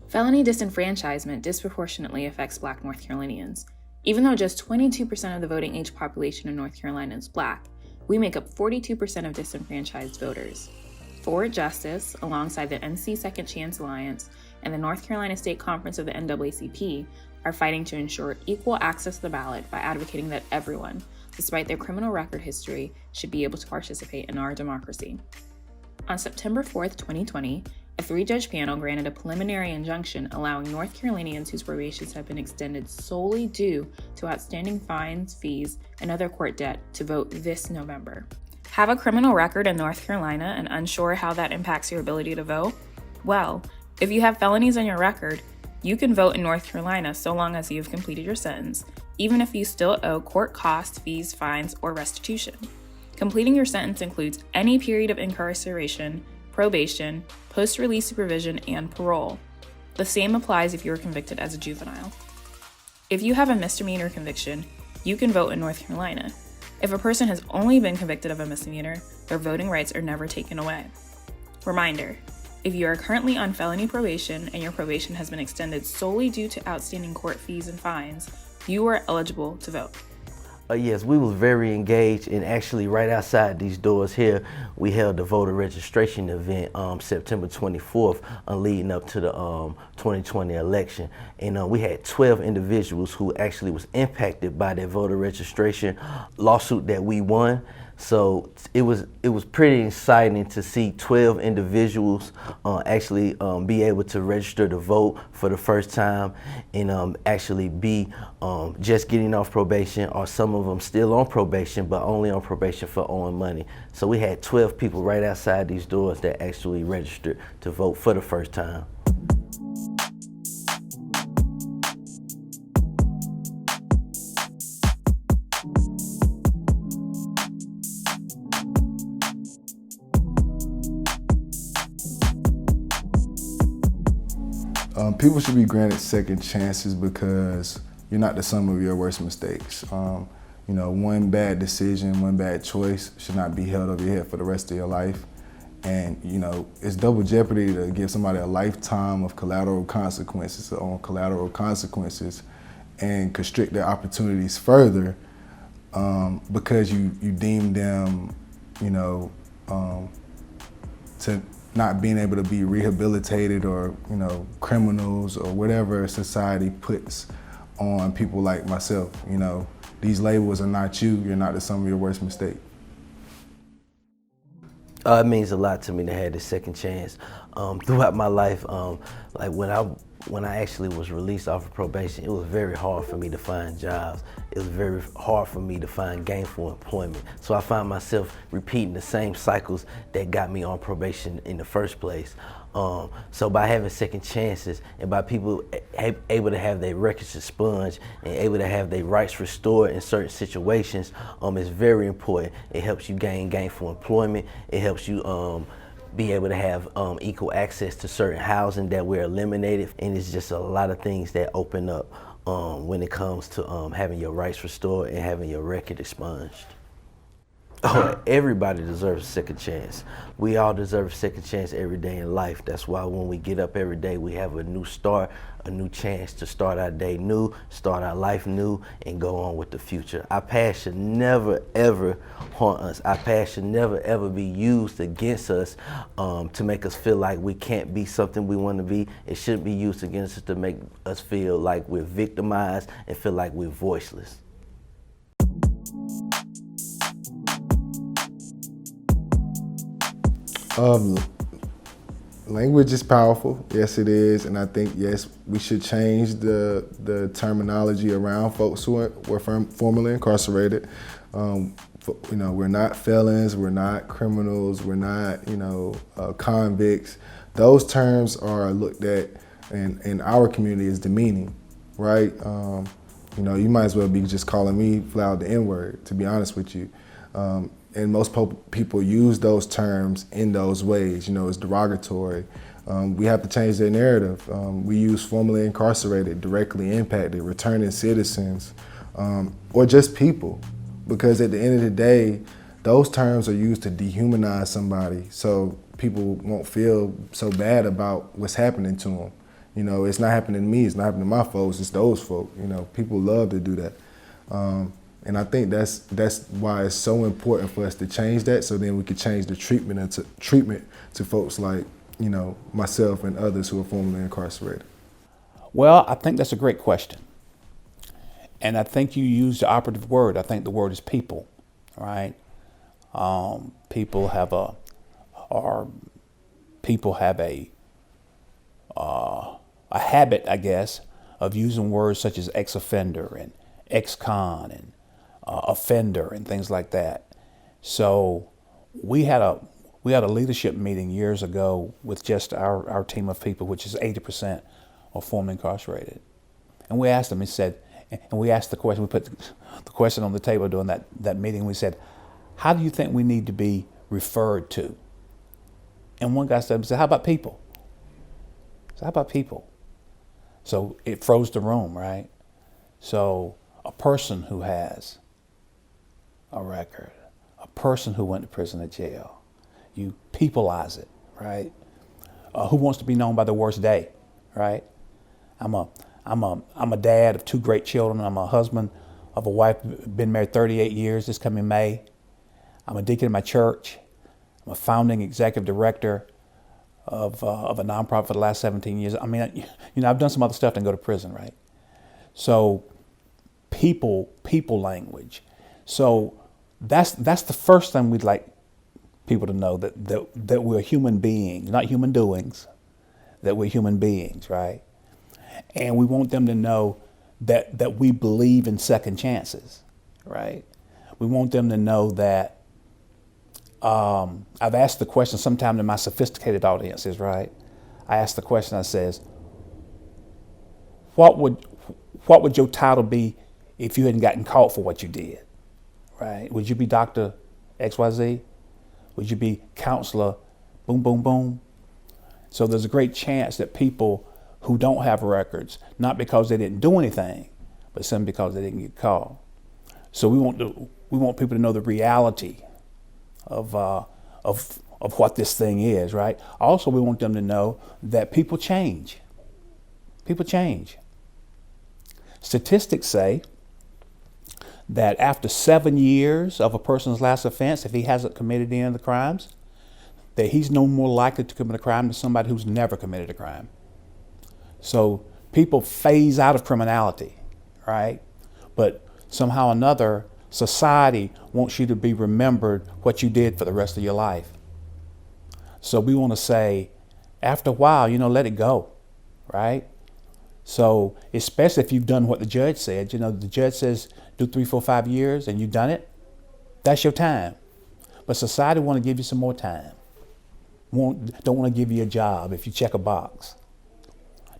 Felony disenfranchisement disproportionately affects Black North Carolinians. Even though just 22% of the voting age population in North Carolina is Black, we make up 42% of disenfranchised voters. For Justice, alongside the NC Second Chance Alliance and the North Carolina State Conference of the NAACP, are fighting to ensure equal access to the ballot by advocating that everyone, despite their criminal record history, should be able to participate in our democracy. On September 4th, 2020, a 3-judge panel granted a preliminary injunction allowing North Carolinians whose probations have been extended solely due to outstanding fines, fees, and other court debt to vote this November. Have a criminal record in North Carolina and unsure how that impacts your ability to vote? Well, if you have felonies on your record, you can vote in North Carolina so long as you have completed your sentence, even if you still owe court costs, fees, fines, or restitution. Completing your sentence includes any period of incarceration, probation, post-release supervision, and parole. The same applies if you are convicted as a juvenile. If you have a misdemeanor conviction, you can vote in North Carolina. If a person has only been convicted of a misdemeanor, their voting rights are never taken away. Reminder, if you are currently on felony probation and your probation has been extended solely due to outstanding court fees and fines, you are eligible to vote. Yes, we was very engaged, and actually right outside these doors here, we held the voter registration event September 24th leading up to the 2020 election. And we had 12 individuals who actually was impacted by that voter registration lawsuit that we won. So it was pretty exciting to see 12 individuals actually be able to register to vote for the first time, and actually be just getting off probation, or some of them still on probation, but only on probation for owing money. So we had 12 people right outside these doors that actually registered to vote for the first time. People should be granted second chances because you're not the sum of your worst mistakes. One bad decision, one bad choice should not be held over your head for the rest of your life. And, it's double jeopardy to give somebody a lifetime of collateral consequences on collateral consequences and constrict their opportunities further because you deem them, to not being able to be rehabilitated or, criminals or whatever society puts on people like myself. These labels are not you. You're not the sum of your worst mistake. It means a lot to me to have this second chance. Throughout my life, like when I actually was released off of probation, it was very hard for me to find jobs. It was very hard for me to find gainful employment. So I find myself repeating the same cycles that got me on probation in the first place. So by having second chances and by people able to have their records expunged and able to have their rights restored in certain situations, it's very important. It helps you gain gainful employment. It helps you be able to have equal access to certain housing that we're eliminated. And it's just a lot of things that open up when it comes to having your rights restored and having your record expunged. Oh, everybody deserves a second chance. We all deserve a second chance every day in life. That's why when we get up every day, we have a new start, a new chance to start our day new, start our life new, and go on with the future. Our past should never, ever haunt us. Our past should never, ever be used against us to make us feel like we can't be something we want to be. It shouldn't be used against us to make us feel like we're victimized and feel like we're voiceless. Language is powerful, yes it is, and I think yes we should change the terminology around folks who were formerly incarcerated. We're not felons, we're not criminals, we're not convicts. Those terms are looked at in our community as demeaning, right? You might as well be just calling me flat out the N-word, to be honest with you. And most people use those terms in those ways, it's derogatory. We have to change their narrative. We use formerly incarcerated, directly impacted, returning citizens, or just people. Because at the end of the day, those terms are used to dehumanize somebody so people won't feel so bad about what's happening to them. It's not happening to me, it's not happening to my folks, it's those folk. People love to do that. And I think that's why it's so important for us to change that, so then we can change the treatment to folks like, myself and others who are formerly incarcerated. Well, I think that's a great question. And I think you used the operative word. I think the word is people, right? People have a habit, I guess, of using words such as ex-offender and ex-con and offender and things like that. So we had a leadership meeting years ago with just our team of people, which is 80% are formerly incarcerated. And we asked them, we asked the question, we put the question on the table during that meeting. We said, how do you think we need to be referred to? And one guy said, how about people? So how about people? So it froze the room, right? So a person who has a record, a person who went to prison or jail, you peopleize it, right? Who wants to be known by the worst day, right? I'm a dad of 2 great children. I'm a husband of a wife, been married 38 years this coming May. I'm a deacon in my church. I'm a founding executive director of a nonprofit for the last 17 years. I mean, I've done some other stuff than go to prison, right? So people language. So that's the first thing we'd like people to know, that we're human beings, not human doings, that we're human beings, right? And we want them to know that we believe in second chances, right? We want them to know that I've asked the question sometime to my sophisticated audiences, right? I asked the question, I says, what would your title be if you hadn't gotten caught for what you did, right? Would you be Dr. XYZ? Would you be counselor boom, boom, boom? So there's a great chance that people who don't have records, not because they didn't do anything, but simply because they didn't get caught. So we want people to know the reality of what this thing is, right? Also, we want them to know that people change. People change. Statistics say that after 7 years of a person's last offense, if he hasn't committed any of the crimes, that he's no more likely to commit a crime than somebody who's never committed a crime. So people phase out of criminality, right? But somehow or another, society wants you to be remembered what you did for the rest of your life. So we want to say, after a while, let it go, right? So especially if you've done what the judge said, the judge says do 3, 4, 5 years and you've done it, that's your time. But society want to give you some more time. Don't want to give you a job if you check a box.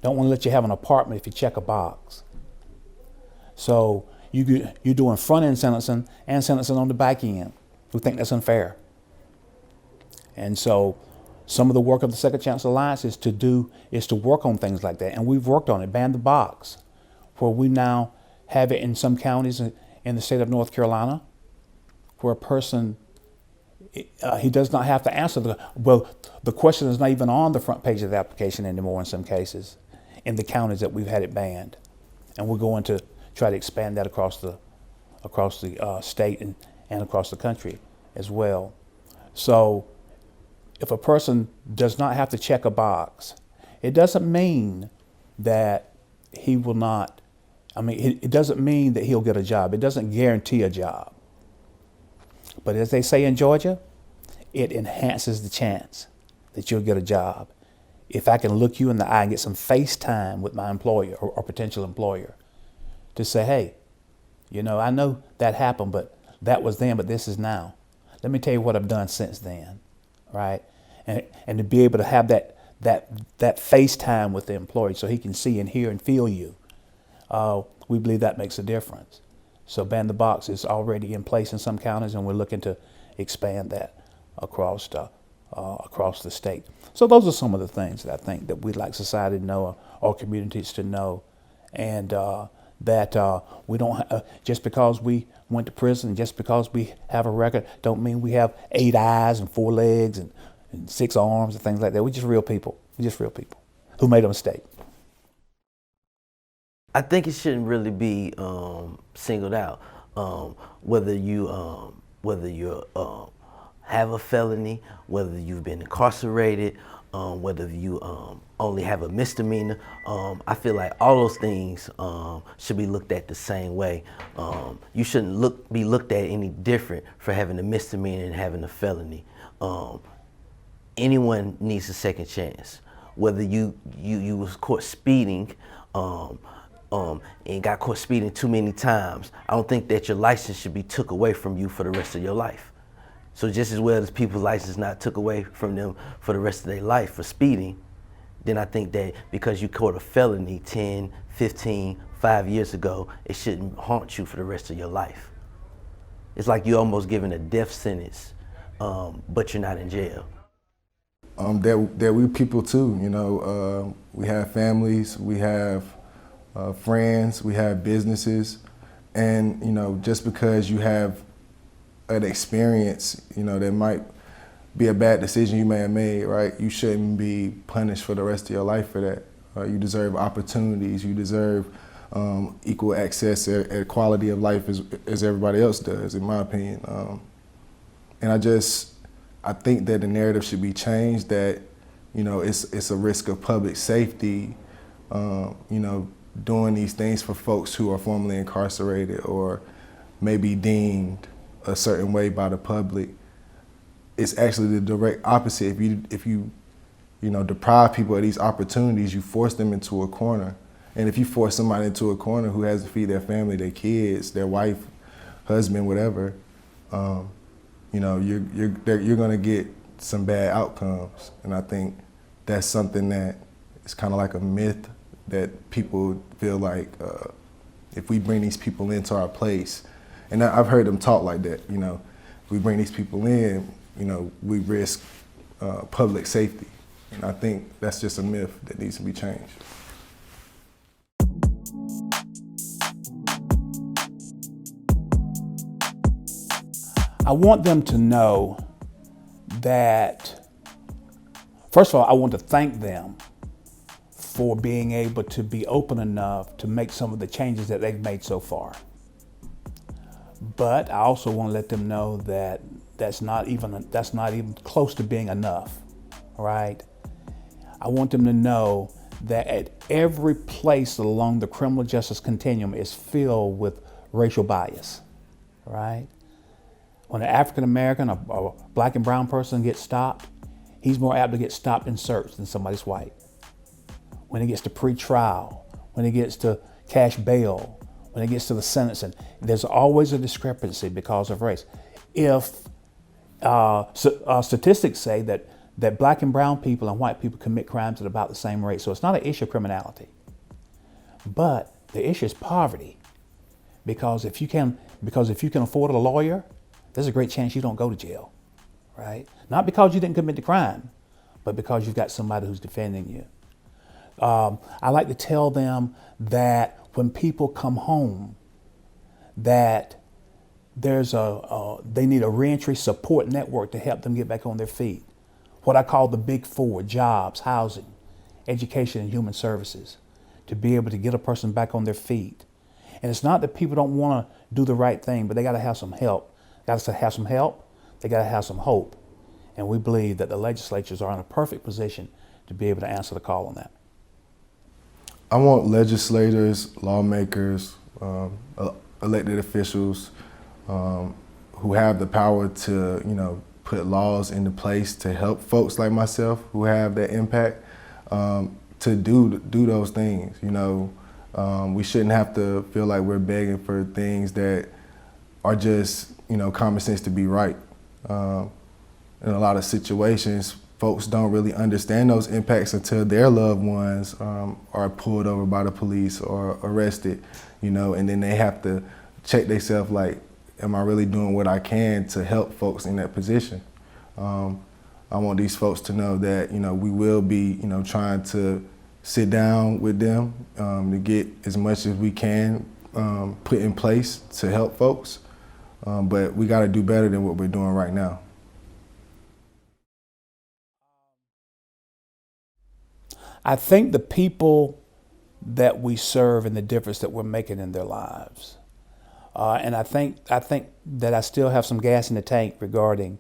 Don't want to let you have an apartment if you check a box. So you're doing front-end sentencing and sentencing on the back end. We think that's unfair. And so some of the work of the Second Chance Alliance is to work on things like that. And we've worked on it, ban the box, where we now have it in some counties in the state of North Carolina, where a person, he does not have to answer the question is not even on the front page of the application anymore in some cases, in the counties that we've had it banned. And we're going to try to expand that across the state and across the country as well. So if a person does not have to check a box, it doesn't mean that he will not, it doesn't mean that he'll get a job. It doesn't guarantee a job. But as they say in Georgia, it enhances the chance that you'll get a job. If I can look you in the eye and get some face time with my employer or potential employer to say, hey, I know that happened, but that was then, but this is now. Let me tell you what I've done since then, right? And to be able to have that face time with the employee so he can see and hear and feel you, we believe that makes a difference. So ban the box is already in place in some counties, and we're looking to expand that across the state. So those are some of the things that I think that we'd like society to know, or communities to know, and that we don't just because we went to prison, just because we have a record, don't mean we have 8 eyes and 4 legs and 6 arms and things like that. We're just real people. We're just real people who made a mistake. I think it shouldn't really be singled out whether you have a felony, whether you've been incarcerated, whether you only have a misdemeanor. I feel like all those things should be looked at the same way. You shouldn't be looked at any different for having a misdemeanor and having a felony. Anyone needs a second chance. Whether you was caught speeding and got caught speeding too many times, I don't think that your license should be took away from you for the rest of your life. So just as well as people's license not took away from them for the rest of their life for speeding, then I think that because you caught a felony 10, 15, 5 years ago, it shouldn't haunt you for the rest of your life. It's like you're almost given a death sentence, but you're not in jail. That we people too, we have families, we have friends, we have businesses, and just because you have an experience, that might be a bad decision you may have made, right? You shouldn't be punished for the rest of your life for that. You deserve opportunities, you deserve equal access and quality of life as everybody else does, in my opinion. And I think that the narrative should be changed, that, it's a risk of public safety, doing these things for folks who are formerly incarcerated or maybe deemed a certain way by the public. It's actually the direct opposite. If you deprive people of these opportunities, you force them into a corner. And if you force somebody into a corner who has to feed their family, their kids, their wife, husband, whatever, you're gonna get some bad outcomes. And I think that's something that is kind of like a myth that people feel like if we bring these people into our place, and I've heard them talk like that, if we bring these people in, we risk public safety. And I think that's just a myth that needs to be changed. I want them to know that, first of all, I want to thank them for being able to be open enough to make some of the changes that they've made so far. But I also want to let them know that that's not even close to being enough, right? I want them to know that at every place along the criminal justice continuum is filled with racial bias, right? When an African American or black and brown person gets stopped, he's more apt to get stopped and searched than somebody's white. When it gets to pre-trial, when it gets to cash bail, when it gets to the sentencing, there's always a discrepancy because of race. If statistics say that black and brown people and white people commit crimes at about the same rate, so it's not an issue of criminality. But the issue is poverty, because if you can afford a lawyer, there's a great chance you don't go to jail, right? Not because you didn't commit the crime, but because you've got somebody who's defending you. I like to tell them that when people come home, that they need a reentry support network to help them get back on their feet. What I call the big four: jobs, housing, education, and human services, to be able to get a person back on their feet. And it's not that people don't want to do the right thing, but they got to have some help. They got to have some help. They got to have some hope. And we believe that the legislatures are in a perfect position to be able to answer the call on that. I want legislators, lawmakers, elected officials who have the power to, put laws into place to help folks like myself who have that impact to do those things. We shouldn't have to feel like we're begging for things that are just, common sense to be right. In a lot of situations, folks don't really understand those impacts until their loved ones are pulled over by the police or arrested, and then they have to check themselves like, am I really doing what I can to help folks in that position? I want these folks to know that, we will be, trying to sit down with them to get as much as we can put in place to help folks. But we got to do better than what we're doing right now. I think the people that we serve and the difference that we're making in their lives. And I think that I still have some gas in the tank regarding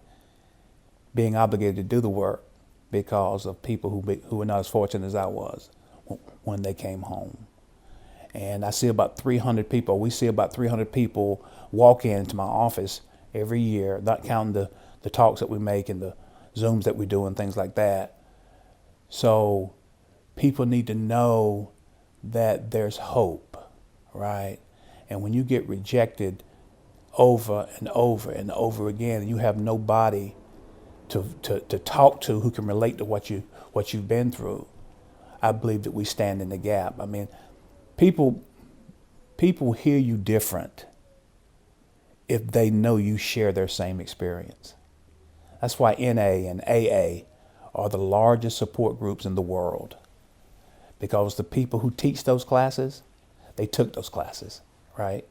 being obligated to do the work because of people who were not as fortunate as I was when they came home. And I see about 300 people, we see about 300 people walk into my office every year, not counting the talks that we make and the Zooms that we do and things like that. So people need to know that there's hope, right? And when you get rejected over and over and over again, and you have nobody to talk to who can relate to what you've been through, I believe that we stand in the gap. I mean, people hear you different if they know you share their same experience. That's why NA and AA are the largest support groups in the world, because the people who teach those classes, they took those classes, right?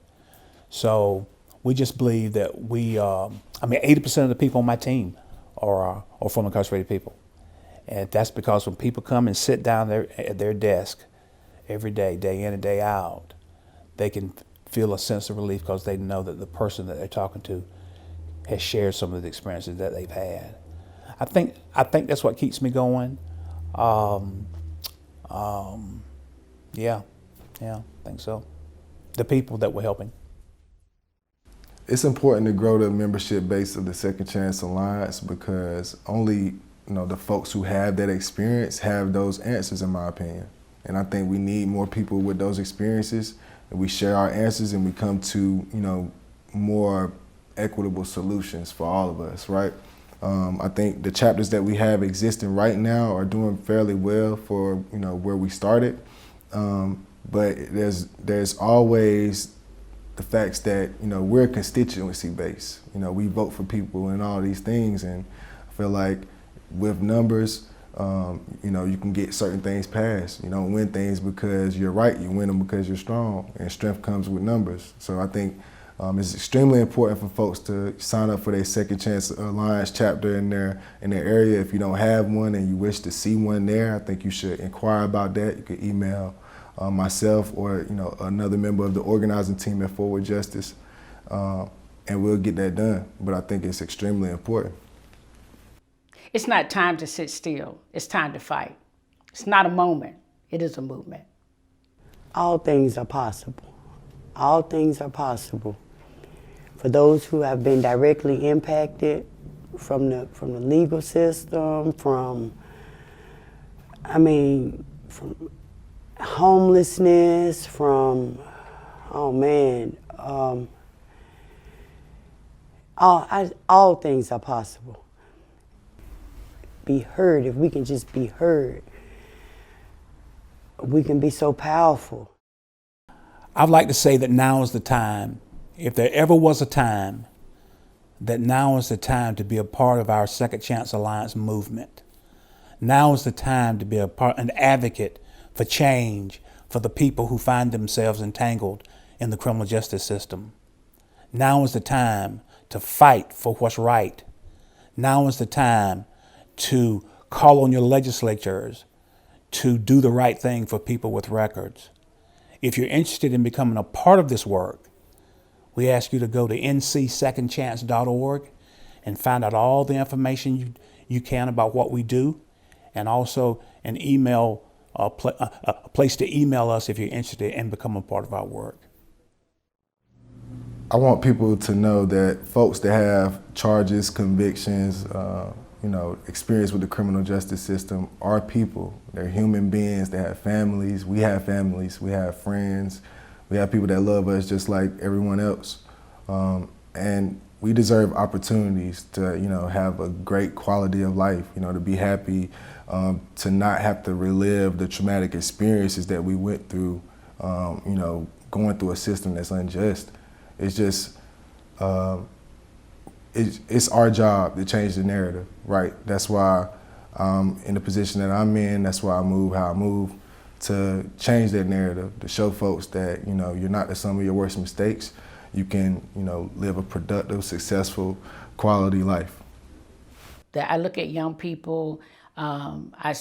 So we just believe that 80% of the people on my team are former incarcerated people. And that's because when people come and sit down there at their desk every day, day in and day out, they can feel a sense of relief because they know that the person that they're talking to has shared some of the experiences that they've had. I think that's what keeps me going. Yeah, I think so. The people that we're helping. It's important to grow the membership base of the Second Chance Alliance because only the folks who have that experience have those answers, in my opinion. And I think we need more people with those experiences, and we share our answers and we come to more equitable solutions for all of us, right? I think the chapters that we have existing right now are doing fairly well for where we started, but there's always the facts that we're constituency based. We vote for people and all these things, and I feel like with numbers, you can get certain things passed. You don't win things because you're right. You win them because you're strong, and strength comes with numbers. So I think It's extremely important for folks to sign up for their Second Chance Alliance chapter in their area. If you don't have one and you wish to see one there, I think you should inquire about that. You can email myself or another member of the organizing team at Forward Justice, and we'll get that done. But I think it's extremely important. It's not time to sit still. It's time to fight. It's not a moment. It is a movement. All things are possible. All things are possible. For those who have been directly impacted from the legal system, from homelessness, from, all things are possible. Be heard. If we can just be heard, we can be so powerful. I'd like to say that now is the time, if there ever was a time, that now is the time to be a part of our Second Chance Alliance movement. Now is the time to be an advocate for change for the people who find themselves entangled in the criminal justice system. Now is the time to fight for what's right. Now is the time to call on your legislatures to do the right thing for people with records. If you're interested in becoming a part of this work, we ask you to go to ncsecondchance.org and find out all the information you can about what we do, and also an email, a place to email us if you're interested and become a part of our work. I want people to know that folks that have charges, convictions, experience with the criminal justice system are people. They're human beings. They have families. We have friends. We have people that love us just like everyone else. And we deserve opportunities to, have a great quality of life, to be happy, to not have to relive the traumatic experiences that we went through, going through a system that's unjust. It's just, it's our job to change the narrative, right? That's why I'm in the position that I'm in. That's why I move how I move, to change that narrative, to show folks that, you're not the sum of your worst mistakes. You can, live a productive, successful, quality life. I look at young people, my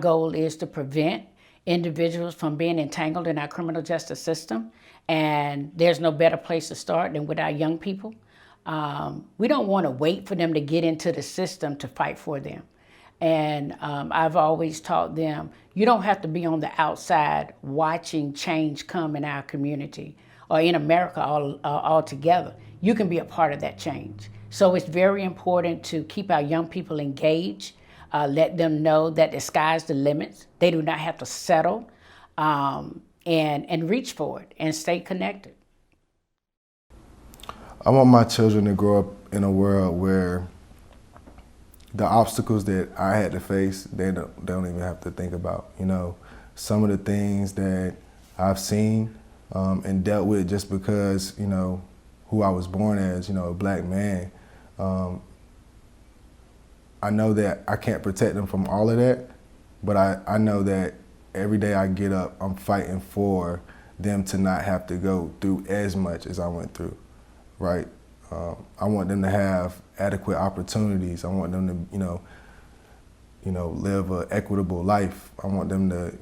goal is to prevent individuals from being entangled in our criminal justice system. And there's no better place to start than with our young people. We don't want to wait for them to get into the system to fight for them. And I've always taught them, you don't have to be on the outside watching change come in our community or in America altogether. You can be a part of that change. So it's very important to keep our young people engaged, let them know that the sky's the limit. They do not have to settle, and reach for it and stay connected. I want my children to grow up in a world where the obstacles that I had to face, they don't even have to think about. Some of the things that I've seen and dealt with just because, who I was born as, a black man. I know that I can't protect them from all of that, but I know that every day I get up, I'm fighting for them to not have to go through as much as I went through, right? I want them to have adequate opportunities. I want them to, live an equitable life. I want them to,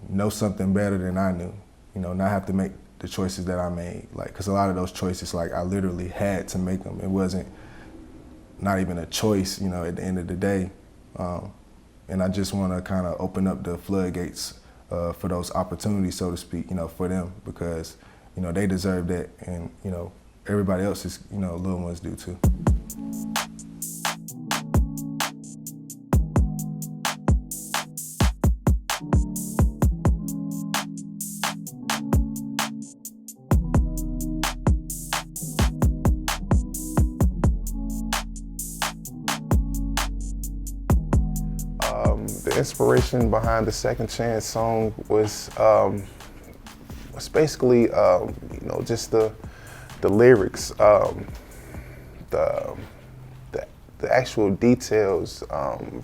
know something better than I knew, not have to make the choices that I made. Because a lot of those choices, I literally had to make them. It wasn't not even a choice, at the end of the day. And I just want to kind of open up the floodgates for those opportunities, so to speak, for them, because, they deserve that, and, everybody else's, little ones do too. The inspiration behind the Second Chance song was basically, just the lyrics, the actual details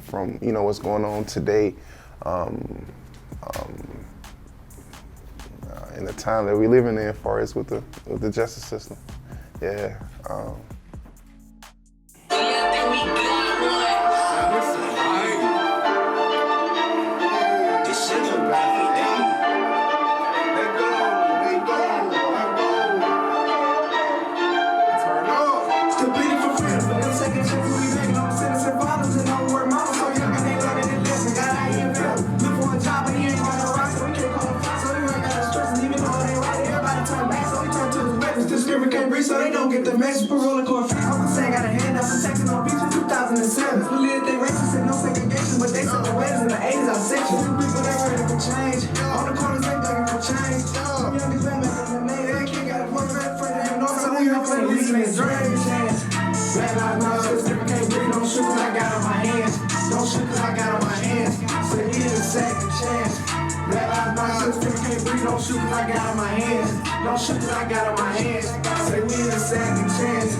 from what's going on today in the time that we're living in, as far as with the justice system. Yeah. So they don't get the message. Paroling court free. Uncle Sam got a hand up for Texas on beach in 2007. Who lived they racist and no segregation, but they said the weddings in the 80s are section. Two people they ready for change. On the corners they begging for change. Some youngest men making the name. They can't got a point back for them. No, so we don't play leaving his dream chance. Black lives matter, sister can't breathe. Don't shoot 'cause I got on my hands. Don't shoot 'cause I got on my hands. Say we need a second chance. Black lives matter, sister can't breathe. Don't shoot 'cause I got on my hands. Don't shoot 'cause I got on my hands. Say we need a second chance.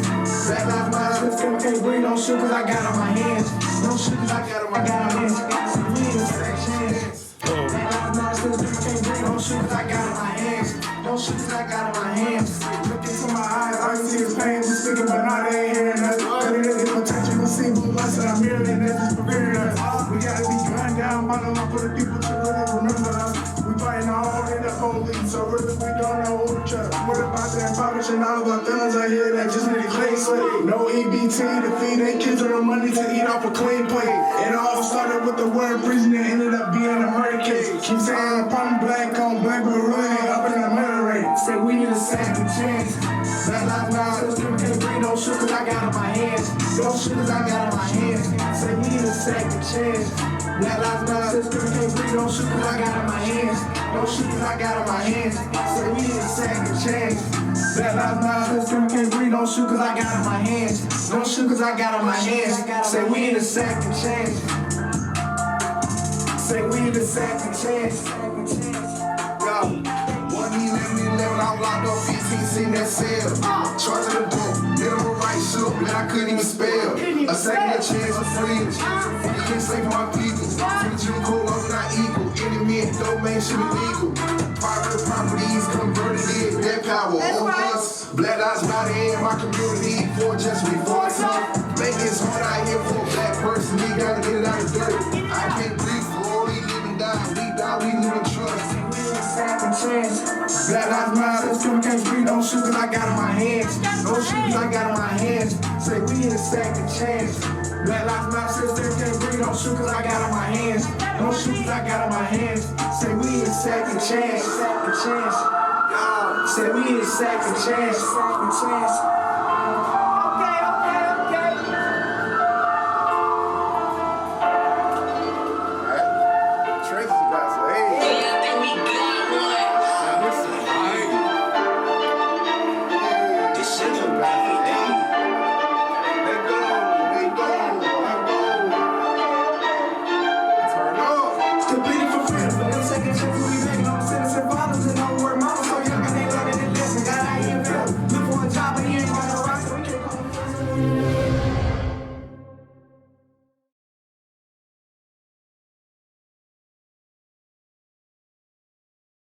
Black lives matter, sister can't breathe. Don't shoot 'cause I got on my hands. Don't shoot 'cause I got on my hands. Say we need a second chance. Black lives matter, sister can't breathe. Don't shoot 'cause I got on my hands. Don't shoot 'cause I got on my hands. Look into my eyes, I can see his pain. We speaking, but now they ain't hearing us. But it is potential to see blue lights that I'm hearing, and this is preventing us. We gotta be gunned down by the law for the people to really remember us. We fighting all in the police, so really we don't know who to trust. What about the impoverishing all of our feelings out here that just need a clean slate? No EBT to feed their kids or the money to eat off a clean plate. It all started with the word prison and ended up being a murder case. Keep saying I'm black on black, but really ain't up in the murder rate. Say we need a second chance. Black lives matter, sister can't breathe. Don't shoot 'cause I got on my hands. Don't shoot 'cause I got on my hands. Say we need a second chance. Black lives matter, sister can't breathe. Don't shoot 'cause I got on my hands. Don't shoot 'cause I got on my hands. Say we need a second chance. Black lives matter, sister can't breathe. Don't shoot 'cause I got on my hands. Don't shoot 'cause I got on my hands. Say we need a second chance. Say we need a second chance. Yo, 1-11, I was locked up 15, seen that cell. Charge of the dope, minimum rights, shook, man, I couldn't even spell. A second chance for freedom. You can't slave my people. From the Jim Cole, I'm not equal. Enemy and domain should be legal. Private properties converted in, that power over us. Black lives matter in my community, for just reform. Make it hard out here for a black person, we gotta get it out of dirt. I can't breathe for all we live and die, we live in trust. Second chance. Black lives matter, sister can't breathe. Don't shoot 'cause I got on my hands. Don't shoot 'cause I got on my hands. Say we need a second chance. Black lives matter, sister can't breathe. Don't shoot 'cause I got on my hands. Don't shoot 'cause I got on my hands. Say we need a second chance. Second chance. Say we need a second chance. Second chance.